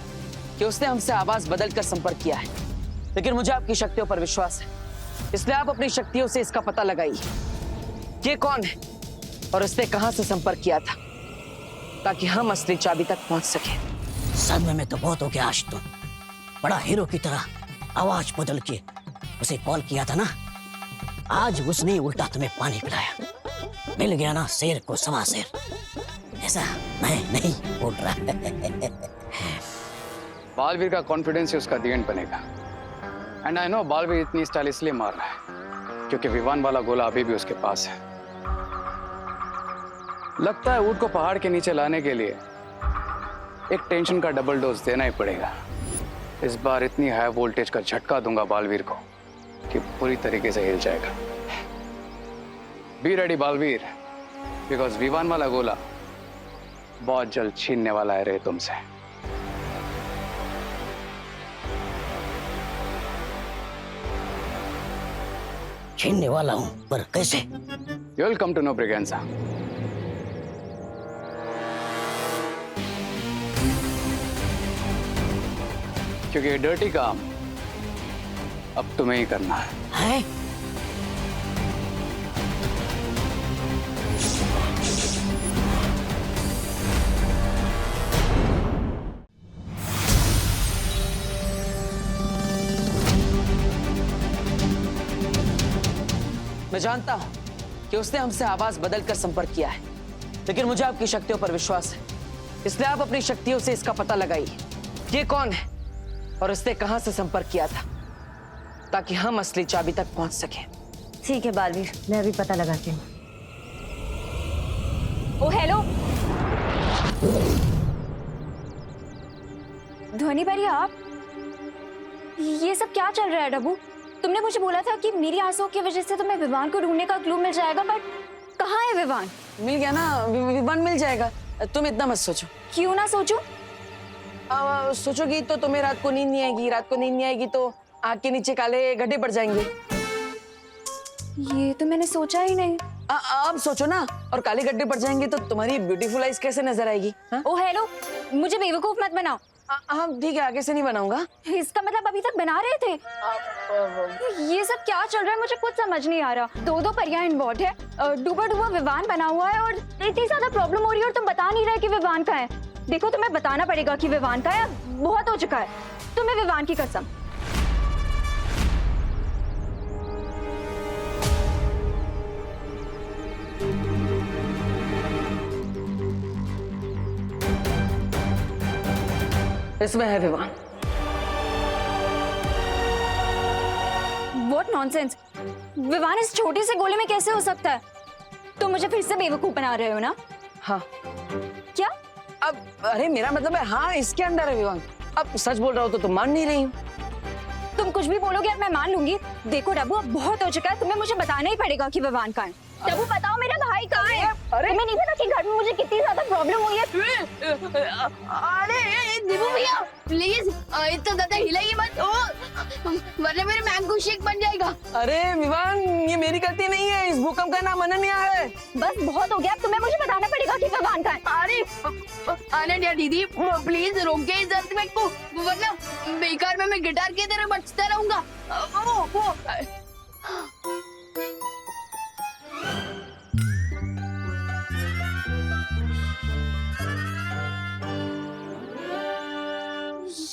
कि उसने हमसे आवाज बदलकर संपर्क किया है, लेकिन मुझे आपकी शक्तियों पर विश्वास है, इसलिए आप अपनी शक्तियों से इसका पता लगाइए ये कौन है और उसने कहां से संपर्क किया था, ताकि हम असली चाबी तक पहुंच सके। सदमे में तो बहुत हो गया आज तो। बड़ा हीरो की तरह आवाज बदल के उसे कॉल किया था ना, आज उसने उल्टा तुम्हें पानी पिलाया। मिल गया ना शेर को सवा शेर, ऐसा मैं नहीं बोल रहा। बालवीर का कॉन्फिडेंस ही उसका दी एंड बनेगा। एंड आई नो बालवीर इतनी स्टाइल इसलिए मार रहा है क्योंकि विवान वाला गोला अभी भी उसके पास है। लगता है ऊँट को पहाड़ के नीचे लाने के लिए एक टेंशन का डबल डोज देना ही पड़ेगा। इस बार इतनी हाई वोल्टेज का झटका दूंगा बालवीर को कि पूरी तरीके से हिल जाएगा। Be ready Baalveer, because Vivaan वाला गोला बहुत जल्द छीनने वाला है रे तुमसे। छीनने वाला हूं, पर कैसे? You will come to know Briganza. क्योंकि ये डर्टी काम अब तुम्हें ही करना है। मैं जानता हूं कि उसने हमसे आवाज बदलकर संपर्क किया है, लेकिन मुझे आपकी शक्तियों पर विश्वास है, इसलिए आप अपनी शक्तियों से इसका पता लगाइए ये कौन है और उसने कहां से संपर्क किया था, ताकि हम असली चाबी तक पहुंच सके। ठीक है बालवीर, मैं अभी पता लगाती हूँ। ओ हेलो ध्वनि परी, आप ये सब क्या चल रहा है? डब्बू, तुमने मुझे बोला था कि मेरी आंसुओं की वजह से तुम्हें विवान को ढूंढने का क्लू मिल जाएगा, बट कहाँ है विवान? मिल गया ना, विवान मिल जाएगा, तुम इतना मत सोचो। क्यों ना सोचूं? सोचोगी तो तुम्हें रात को नींद नहीं आएगी, रात को नींद नहीं आएगी तो आँख के नीचे काले गड्ढे पड़ जाएंगे। ये तो मैंने सोचा ही नहीं। आप सोचो ना, और काले गड्ढे पड़ जाएंगे तो तुम्हारी ब्यूटीफुल आइज कैसे नजर आएगी? ओ हेलो, मुझे बेवकूफ मत बनाओ। हाँ ठीक है, आगे से नहीं बनाऊंगा। इसका मतलब अभी तक बना रहे थे? ये सब क्या चल रहा है, मुझे कुछ समझ नहीं आ रहा। दो परियां इन्वॉल्व है, डूबा डूबा विवान बना हुआ है और इतनी ज्यादा प्रॉब्लम हो रही है और तुम बता नहीं रहे कि विवान कहाँ है। देखो, तुम्हें बताना पड़ेगा कि विवान कहाँ है, बहुत हो चुका है। तुम्हें विवान की कसम। इसमें है विवान। What nonsense! विवान इस छोटे से गोले में कैसे हो सकता है? तुम मुझे फिर से बेवकूफ बना रहे हो ना? हाँ। क्या? अब अरे मेरा मतलब है हाँ, इसके अंदर है विवान। अब सच बोल रहा हो तो तुम मान नहीं रही हो। तुम कुछ भी बोलोगे और मैं मान लूंगी। देखो डब्बू, अब बहुत हो चुका है, तुम्हें मुझे बताना ही पड़ेगा कि विवान कहाँ है। डब्बू बताओ, मेरा भाई कहाँ है? अरे तुम्हें नहीं पता कि घर में मुझे कितनी ज्यादा प्रॉब्लम हुई है? अरे दीपू भैया प्लीज इतना ज्यादा हिलाइए मत, वरना मेरे मैंगो शेक बन जाएगा। अरे विवान, ये मेरी गलती नहीं है, इस भूकंप का नाम अनन्या है। बस बहुत हो गया, अब तुम्हें मुझे बताना पड़ेगा कि विवान कहाँ है। अरे अनन्या दीदी प्लीज रोके इस अर्थक्वेक को, वरना बेकार में मैं गिटार की तरह बजता रहूंगा।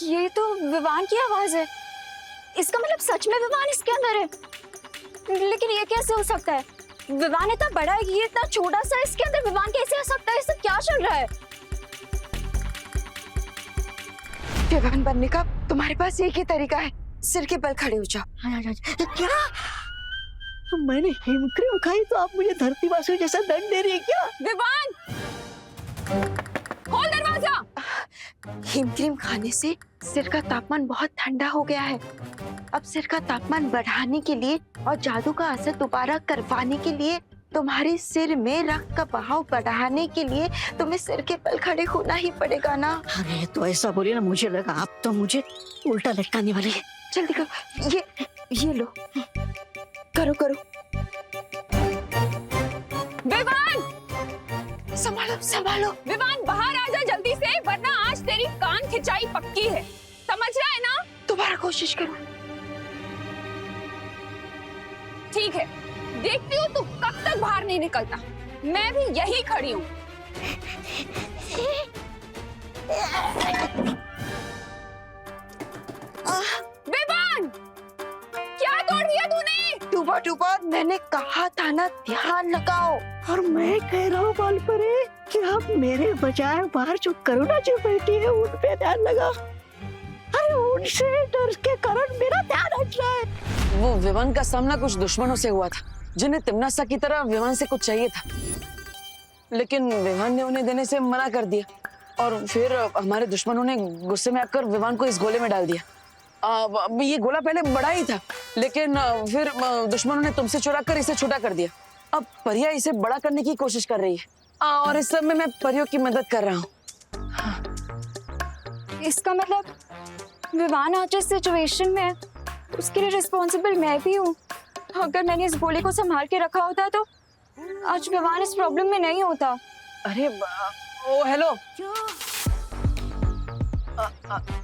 ये तो विवान की आवाज है। इसका मतलब सच में विवान इसके अंदर है। लेकिन ये कैसे हो सकता है? विवान इतना बड़ा है, ये इतना छोटा सा, इसके अंदर विवान कैसे आ सकता है? ये सब क्या चल रहा है? विवान बनने का तुम्हारे पास एक ही तरीका है, सिर के बल खड़े हो जाओ। क्या? मैंने हिमक्रीम खाई तो आप मुझे धरती वासियों जैसा दंड दे रही है क्या? विवान, खोल दरवाजा। हिमक्रीम खाने से सिर का तापमान बहुत ठंडा हो गया है। अब सिर का तापमान बढ़ाने के लिए और जादू का असर दोबारा करवाने के लिए, तुम्हारे सिर में रक्त का बहाव बढ़ाने के लिए तुम्हें सिर के बल खड़े होना ही पड़ेगा ना। अरे तो ऐसा बोलिए ना, मुझे लगा आप तो मुझे उल्टा लटकाने वाली है। जल्दी करो, ये लो, करो करो। विवान, संभालो संभालो। विवान बाहर आ जा जल्दी से, वरना आज तेरी कान खिंचाई पक्की है, समझ रहा है ना? दोबारा कोशिश करो। ठीक है, देखती हूँ तू कब तक बाहर नहीं निकलता। मैं भी यही खड़ी हूँ। विवान, क्या तोड़ दिया तूने? डूबा डूबा, मैंने कहा था ना ध्यान लगाओ। और मैं कह रहा हूँ बालपरे कि आप मेरे बजाय बाहर जो करुणा जी बैठी है उन पे ध्यान लगा। अरे उनसे डर के कारण मेरा ध्यान हट रहा है। वो विवान का सामना कुछ दुश्मनों से हुआ था, जिन्हें तिम्नासा की तरह विवान से कुछ चाहिए था, लेकिन विवान ने उन्हें देने से मना कर दिया। और फिर हमारे दुश्मनों ने गुस्से में आकर विवान को इस गोले में डाल दिया। ये गोला पहले बड़ा ही था, लेकिन फिर दुश्मनों ने तुमसे चुरा कर इसे छोटा कर दिया। अब परिया इसे बड़ा करने की कोशिश कर रही है, और इस सब में मैं परियों की मदद कर रहा हूँ। हाँ। इसका मतलब विवान आज इस सिचुएशन में है, उसके लिए रिस्पॉन्सिबल मैं भी हूँ। अगर मैंने इस गोले को संभाल के रखा होता तो आज विवान इस प्रॉब्लम में नहीं होता। अरे ओ हेलो,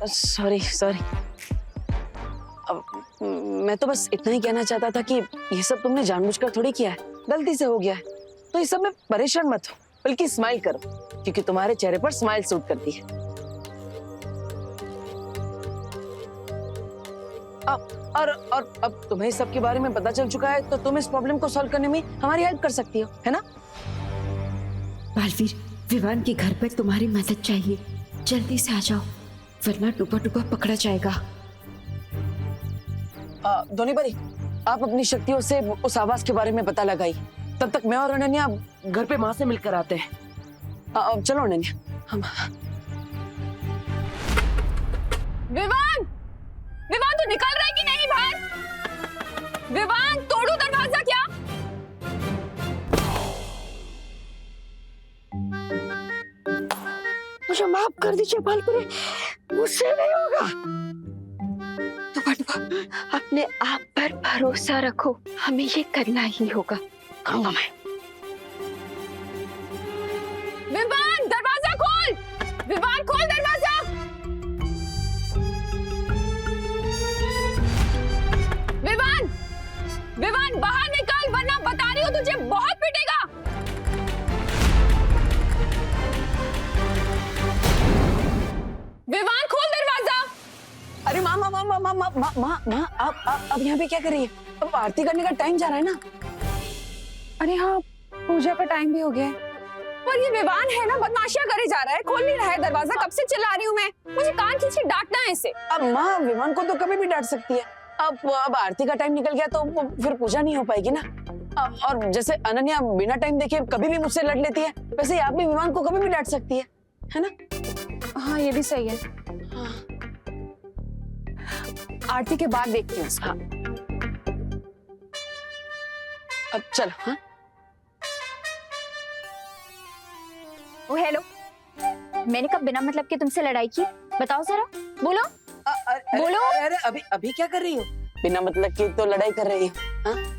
सॉरी सॉरी। अब मैं तो बस इतना ही कहना चाहता था कि ये सब तुमने जानबूझकर थोड़ी किया है, गलती से हो गया है। तो इस सब में परेशान मत हो, बल्कि स्माइल करो, क्योंकि तुम्हारे चेहरे पर स्माइल सूट करती है। और अब तुम्हें इस सब के बारे में पता चल चुका है, तो तुम इस प्रॉब्लम को सॉल्व करने में हमारी हेल्प कर सकती हो, है ना? बालवीर, विवान के घर पर तुम्हारी मदद चाहिए, जल्दी से आ जाओ, वरना डूबा डूबा पकड़ा जाएगा। धोनी भाई, आप अपनी शक्तियों से उस आवाज के बारे में पता लगाई। तब तक मैं और अनन्या घर पे माँ से मिलकर आते हैं। अब चलो अनन्या, हम। विवान, विवान तू निकल रहा है कि नहीं बाहर? विवान, तोड़ू दरवाजा क्या? मुझे माफ कर दीजिए बालपुरे, मुझसे नहीं होगा। डूबा, अपने आप पर भरोसा रखो, हमें ये करना ही होगा। कहूंगा मैं। विवान, दरवाजा खोल! विवान, खोल दरवाजा! विवान, विवान बाहर निकल, वरना बता रही हूँ तुझे बहुत पिटेगा। विवान, खोल दरवाजा! अरे माँ माँ माँ माँ माँ माँ माँ माँ माँ, आप अब यहाँ पे क्या कर रही है? अब आरती करने का टाइम जा रहा है ना। अरे हाँ, पूजा का टाइम भी हो गया है। पर ये विवान है ना, बदमाशियां करे जा रहा है, खोल नहीं रहा है दरवाजा। कब से चिल्ला रही हूँ मैं, मुझे कान खींच के डांटना है इसे। अब माँ, विवान को तो कभी भी डांट सकती है। अब आरती का टाइम निकल गया तो फिर पूजा नहीं हो पाएगी ना। और जैसे अनन्या बिना टाइम देखे कभी भी मुझसे लड़ लेती है, वैसे आप भी विवान को कभी भी डांट सकती है ना? हाँ, ये भी सही है। हाँ। आरती के बाद देखती हूँ उसका। अब चलो। हाँ, ओ हेलो, मैंने कब बिना मतलब के तुमसे लड़ाई की? बताओ जरा, बोलो। बोलो। अरे अभी अभी क्या कर रही हो? बिना मतलब की तो लड़ाई कर रही हो। हाँ?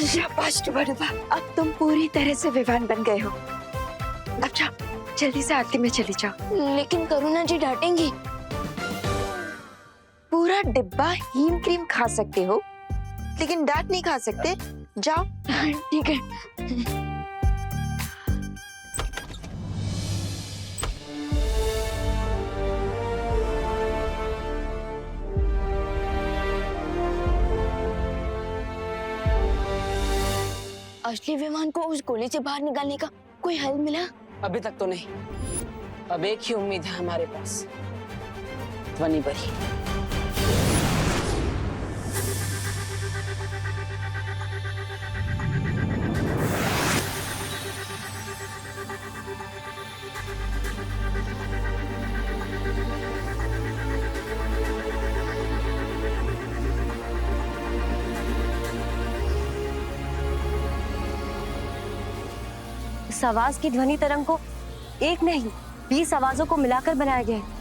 शाबाश डूबा डूबा, अब तुम पूरी तरह से विवान बन गए हो। अब जाओ, जल्दी से आरती में चली जाओ। लेकिन करुणा जी डांटेंगी। पूरा डिब्बा हीम क्रीम खा सकते हो, लेकिन डांट नहीं खा सकते। जाओ। ठीक है। असली विमान को उस गोले से बाहर निकालने का कोई हल मिला? अभी तक तो नहीं। अब एक ही उम्मीद है हमारे पास, ध्वनि परी। इस आवाज की ध्वनि तरंग को एक नहीं 20 आवाजों को मिलाकर बनाया गया है।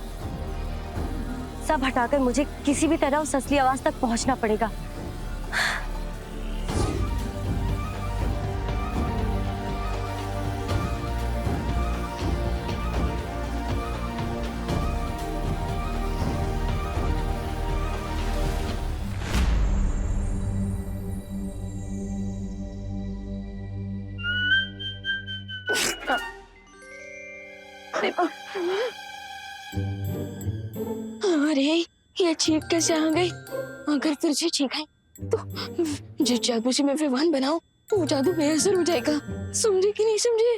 सब हटाकर मुझे किसी भी तरह उस असली आवाज तक पहुंचना पड़ेगा। अरे ये चीख कैसे आ गई? अगर फिर से चीखा तो जिस जादू से मैं विमान बनाऊं वो जादू बेअसर हो जाएगा। समझे कि नहीं समझे?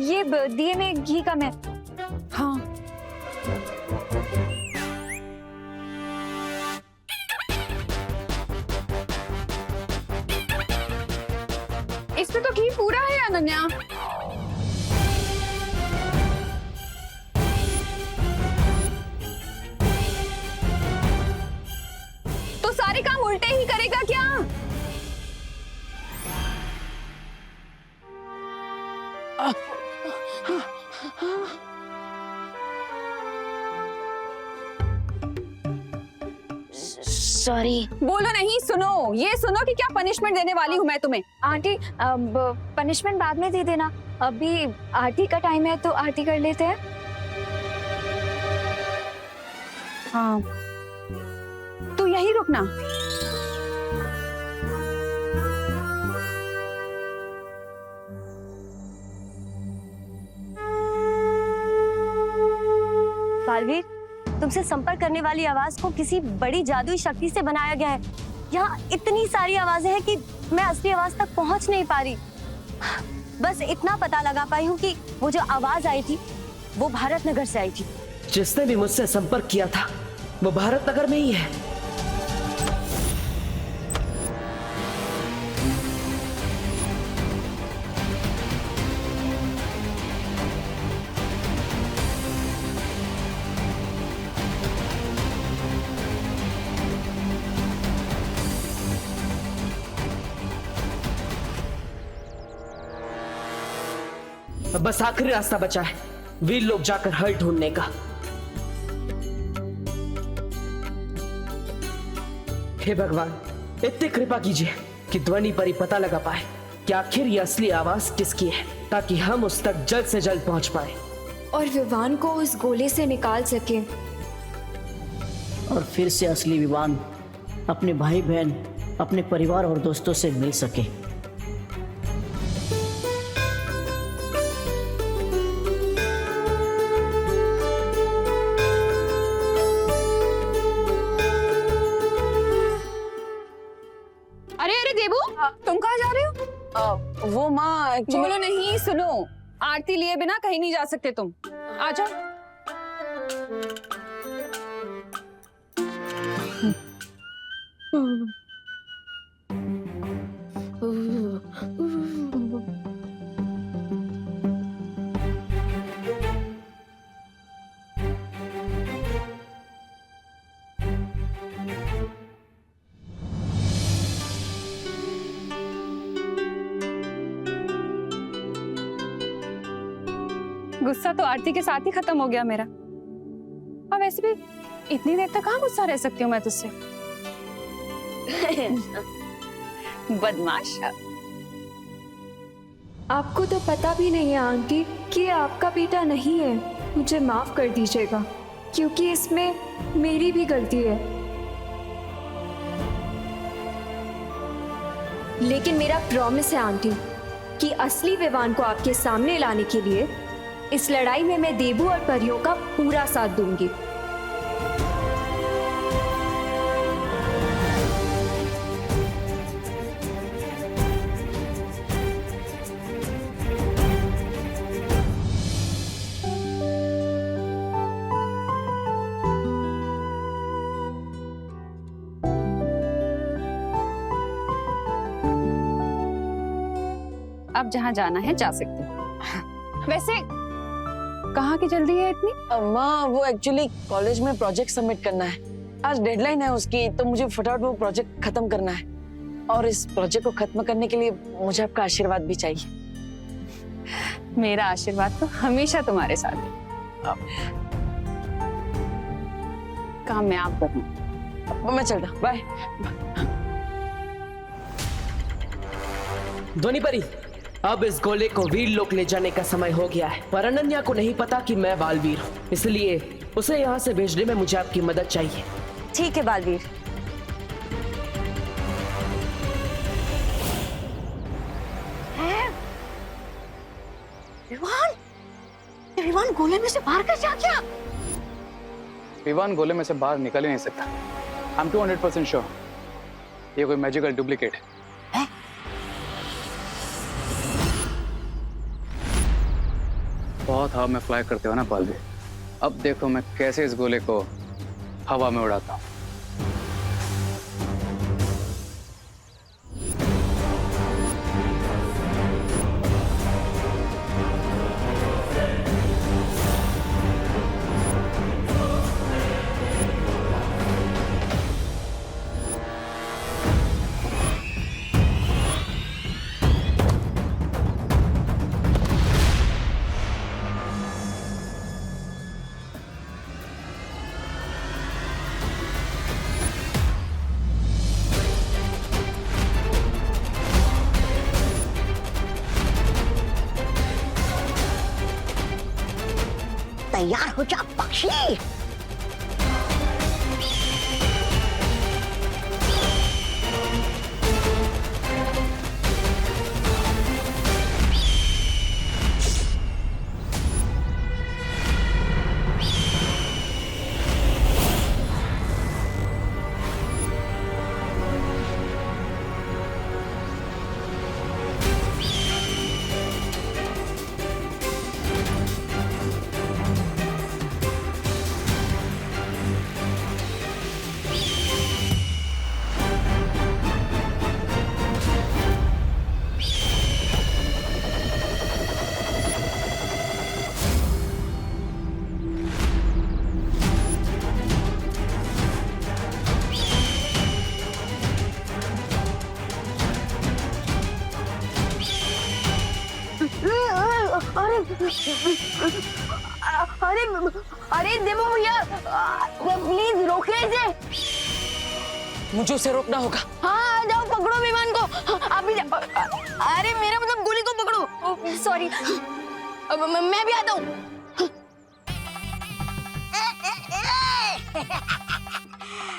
ये दिए में घी कम है। हाँ, इसमें तो घी पूरा है अनन्या। तो सारे काम उल्टे ही करेगा क्या? सॉरी। बोलो नहीं, सुनो। ये सुनो कि क्या पनिशमेंट देने वाली हूँ मैं तुम्हें। आंटी पनिशमेंट बाद में दे देना, अभी आरती का टाइम है तो आरती कर लेते हैं। हाँ, तू यही रुकना। बालवीर, तुमसे संपर्क करने वाली आवाज को किसी बड़ी जादुई शक्ति से बनाया गया है। यहाँ इतनी सारी आवाजें हैं कि मैं असली आवाज तक पहुंच नहीं पा रही। बस इतना पता लगा पाई हूँ कि वो जो आवाज आई थी वो भारत नगर से आई थी। जिसने भी मुझसे संपर्क किया था वो भारत नगर में ही है। बस आखिरी रास्ता बचा है, वीर लोग जाकर हल ढूंढने का। हे भगवान, इतनी कृपा कीजिए कि ध्वनि परी पता लगा पाए कि आखिर ये असली आवाज किसकी है, ताकि हम उस तक जल्द से जल्द पहुंच पाए और विवान को उस गोले से निकाल सके। और फिर से असली विवान अपने भाई बहन, अपने परिवार और दोस्तों से मिल सके। अरे देबू, तुम कहाँ जा रहे हो? वो माँ बोलो नहीं, सुनो। आरती लिए बिना कहीं नहीं जा सकते तुम। आ जाओ। गुस्सा तो आरती के साथ ही खत्म हो गया मेरा। अब वैसे भी इतनी देर तक कहाँ गुस्सा रह सकती हूँ मैं तुझसे। बदमाश। आपको तो पता भी नहीं है आंटी कि ये आपका बेटा नहीं है। मुझे माफ कर दीजिएगा क्योंकि इसमें मेरी भी गलती है। लेकिन मेरा प्रॉमिस है आंटी कि असली विवान को आपके सामने लाने के लिए इस लड़ाई में मैं देबू और परियों का पूरा साथ दूंगी। अब जहाँ जाना है जा सकते हो। वैसे कहाँ की जल्दी है इतनी? माँ वो एक्चुअली कॉलेज में प्रोजेक्ट सबमिट करना है, आज डेडलाइन है उसकी, तो मुझे फटाफट वो प्रोजेक्ट खत्म करना है। और इस प्रोजेक्ट को खत्म करने के लिए मुझे आपका आशीर्वाद भी चाहिए। मेरा आशीर्वाद तो हमेशा तुम्हारे साथ है। काम मैं आप करूँ। मैं चलता, बाय। ध्वनि परी, अब इस गोले को वीर लोक ले जाने का समय हो गया है, पर अनन्या को नहीं पता कि मैं बालवीर हूँ, इसलिए उसे यहाँ से भेजने में मुझे आपकी मदद चाहिए। ठीक है बालवीर। विवान, ये विवान गोले में से बाहर कैसे आ गया? विवान गोले में से बाहर निकल ही नहीं सकता। आई एम 200% श्योर ये कोई मैजिकल डुप्लीकेट है। बहुत हवा में फ्लाई करते हो ना बालवीर, अब देखो मैं कैसे इस गोले को हवा में उड़ाता हूँ। तैयार हो जा पक्षी। अरे अरे देवो भैया प्लीज रोके इसे। मुझे उसे रोकना होगा। हाँ जाओ पकड़ो विमान को। आप भी अरे मेरा मतलब गोली को पकड़ो। सॉरी मैं भी आता हूँ।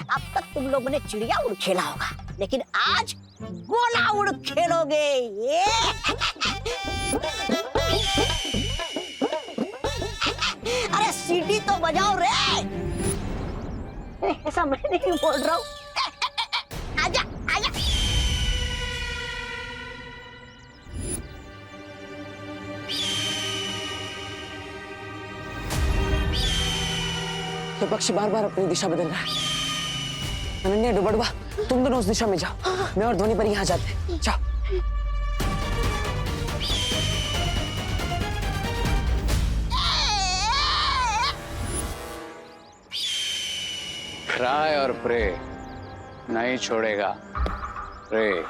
अब तक तुम लोगों ने चिड़िया उड़ खेला होगा, लेकिन आज गोला उड़ खेलोगे। ये अरे सीटी तो बजाओ रे। ऐसा मैं नहीं बोल रहा हूँ। आजा आजा। तो पक्षी बार बार अपनी दिशा बदल रहा है। अनन्या डुबड़ुआ, तुम दोनों उस दिशा में जाओ, मैं और ध्वनि पर यहाँ जाते हैं। जाओ। ट्राई और प्रे नहीं छोड़ेगा। प्रे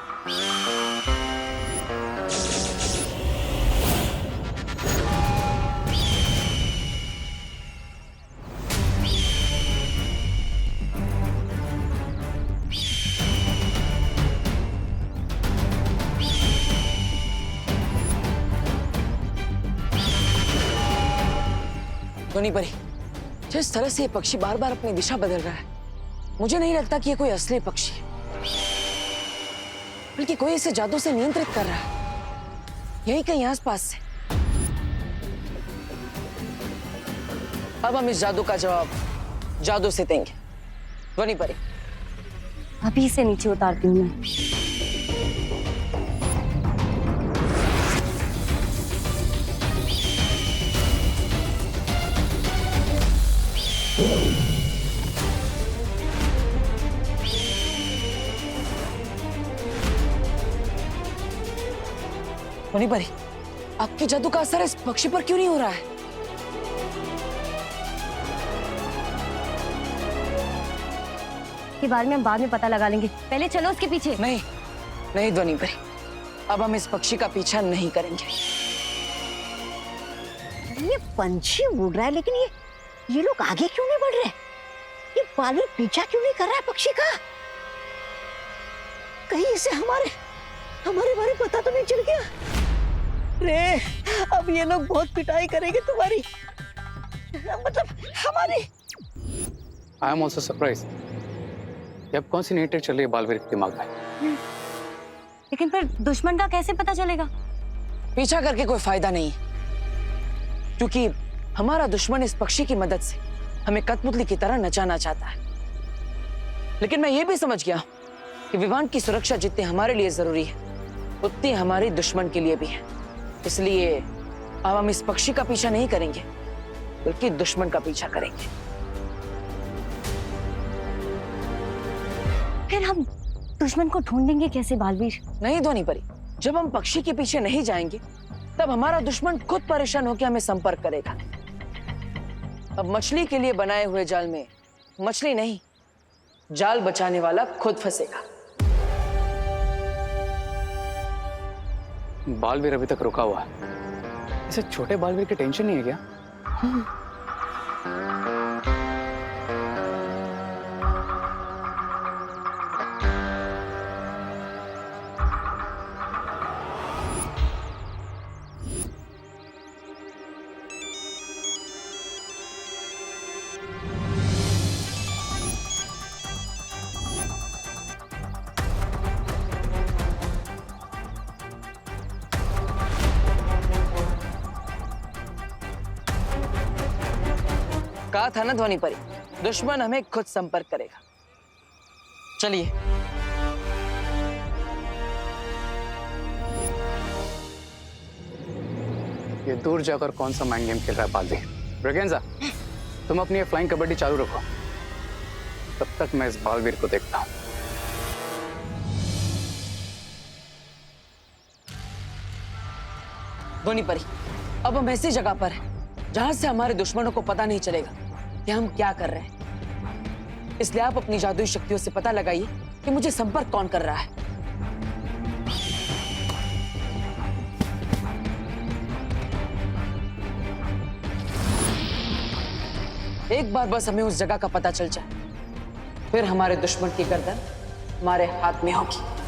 ध्वनि परी, जिस तरह से ये पक्षी बार बार अपनी दिशा बदल रहा है, मुझे नहीं लगता कि ये कोई असली पक्षी है, बल्कि कोई इसे जादू से नियंत्रित कर रहा है, यही कहीं आसपास से। अब हम इस जादू का जवाब जादू से देंगे। ध्वनि परी, अभी से नीचे उतारती हूँ मैं। ध्वनि परी, आपके जादू का असर इस पक्षी पर क्यों नहीं हो रहा है? के बारे में हम बाद में पता लगा लेंगे, पहले चलो उसके पीछे। नहीं नहीं ध्वनि परी, अब हम इस पक्षी का पीछा नहीं करेंगे। ये पंछी उड़ रहा है, लेकिन ये लोग आगे क्यों नहीं बढ़ रहे? ये बालवीर पीछा क्यों नहीं कर रहा है पक्षी का? कहीं इसे हमारे बारे में पता तो नहीं चल गया? रे, अब ये लोग बहुत पिटाई करेंगे तुम्हारी, मतलब हमारी। I am also surprise. अब कौन सी नई ट्रिक चल रही है बालवीर के दिमाग में? लेकिन फिर दुश्मन का कैसे पता चलेगा? पीछा करके कोई फायदा नहीं है, क्योंकि हमारा दुश्मन इस पक्षी की मदद से हमें कठपुतली की तरह नचाना चाहता है। लेकिन मैं ये भी समझ गया कि विवान की सुरक्षा जितनी हमारे लिए जरूरी है, उतनी हमारे दुश्मन के लिए भी है। इसलिए अब हम इस पक्षी का पीछा नहीं करेंगे, बल्कि दुश्मन का पीछा करेंगे। फिर हम दुश्मन को ढूंढेंगे कैसे बालवीर? नहीं ध्वनि परी, जब हम पक्षी के पीछे नहीं जाएंगे, तब हमारा दुश्मन खुद परेशान होकर हमें संपर्क करेगा। अब मछली के लिए बनाए हुए जाल में मछली नहीं, जाल बचाने वाला खुद फंसेगा। बालवीर अभी तक रुका हुआ है। इसे छोटे बालवीर की टेंशन नहीं है क्या? कहा था ना ध्वनि परी, दुश्मन हमें खुद संपर्क करेगा। चलिए। ये दूर जाकर कौन सा माइंड गेम खेल रहा है बालवीर? ब्रेगेंजा, तुम अपनी ये फ्लाइंग कबड्डी चालू रखो, तब तक मैं इस बालवीर को देखता हूं। ध्वनि परी, अब हम ऐसी जगह पर हैं जहां से हमारे दुश्मनों को पता नहीं चलेगा कि हम क्या कर रहे हैं। इसलिए आप अपनी जादुई शक्तियों से पता लगाइए कि मुझे संपर्क कौन कर रहा है। एक बार बस हमें उस जगह का पता चल जाए, फिर हमारे दुश्मन की गर्दन हमारे हाथ में होगी।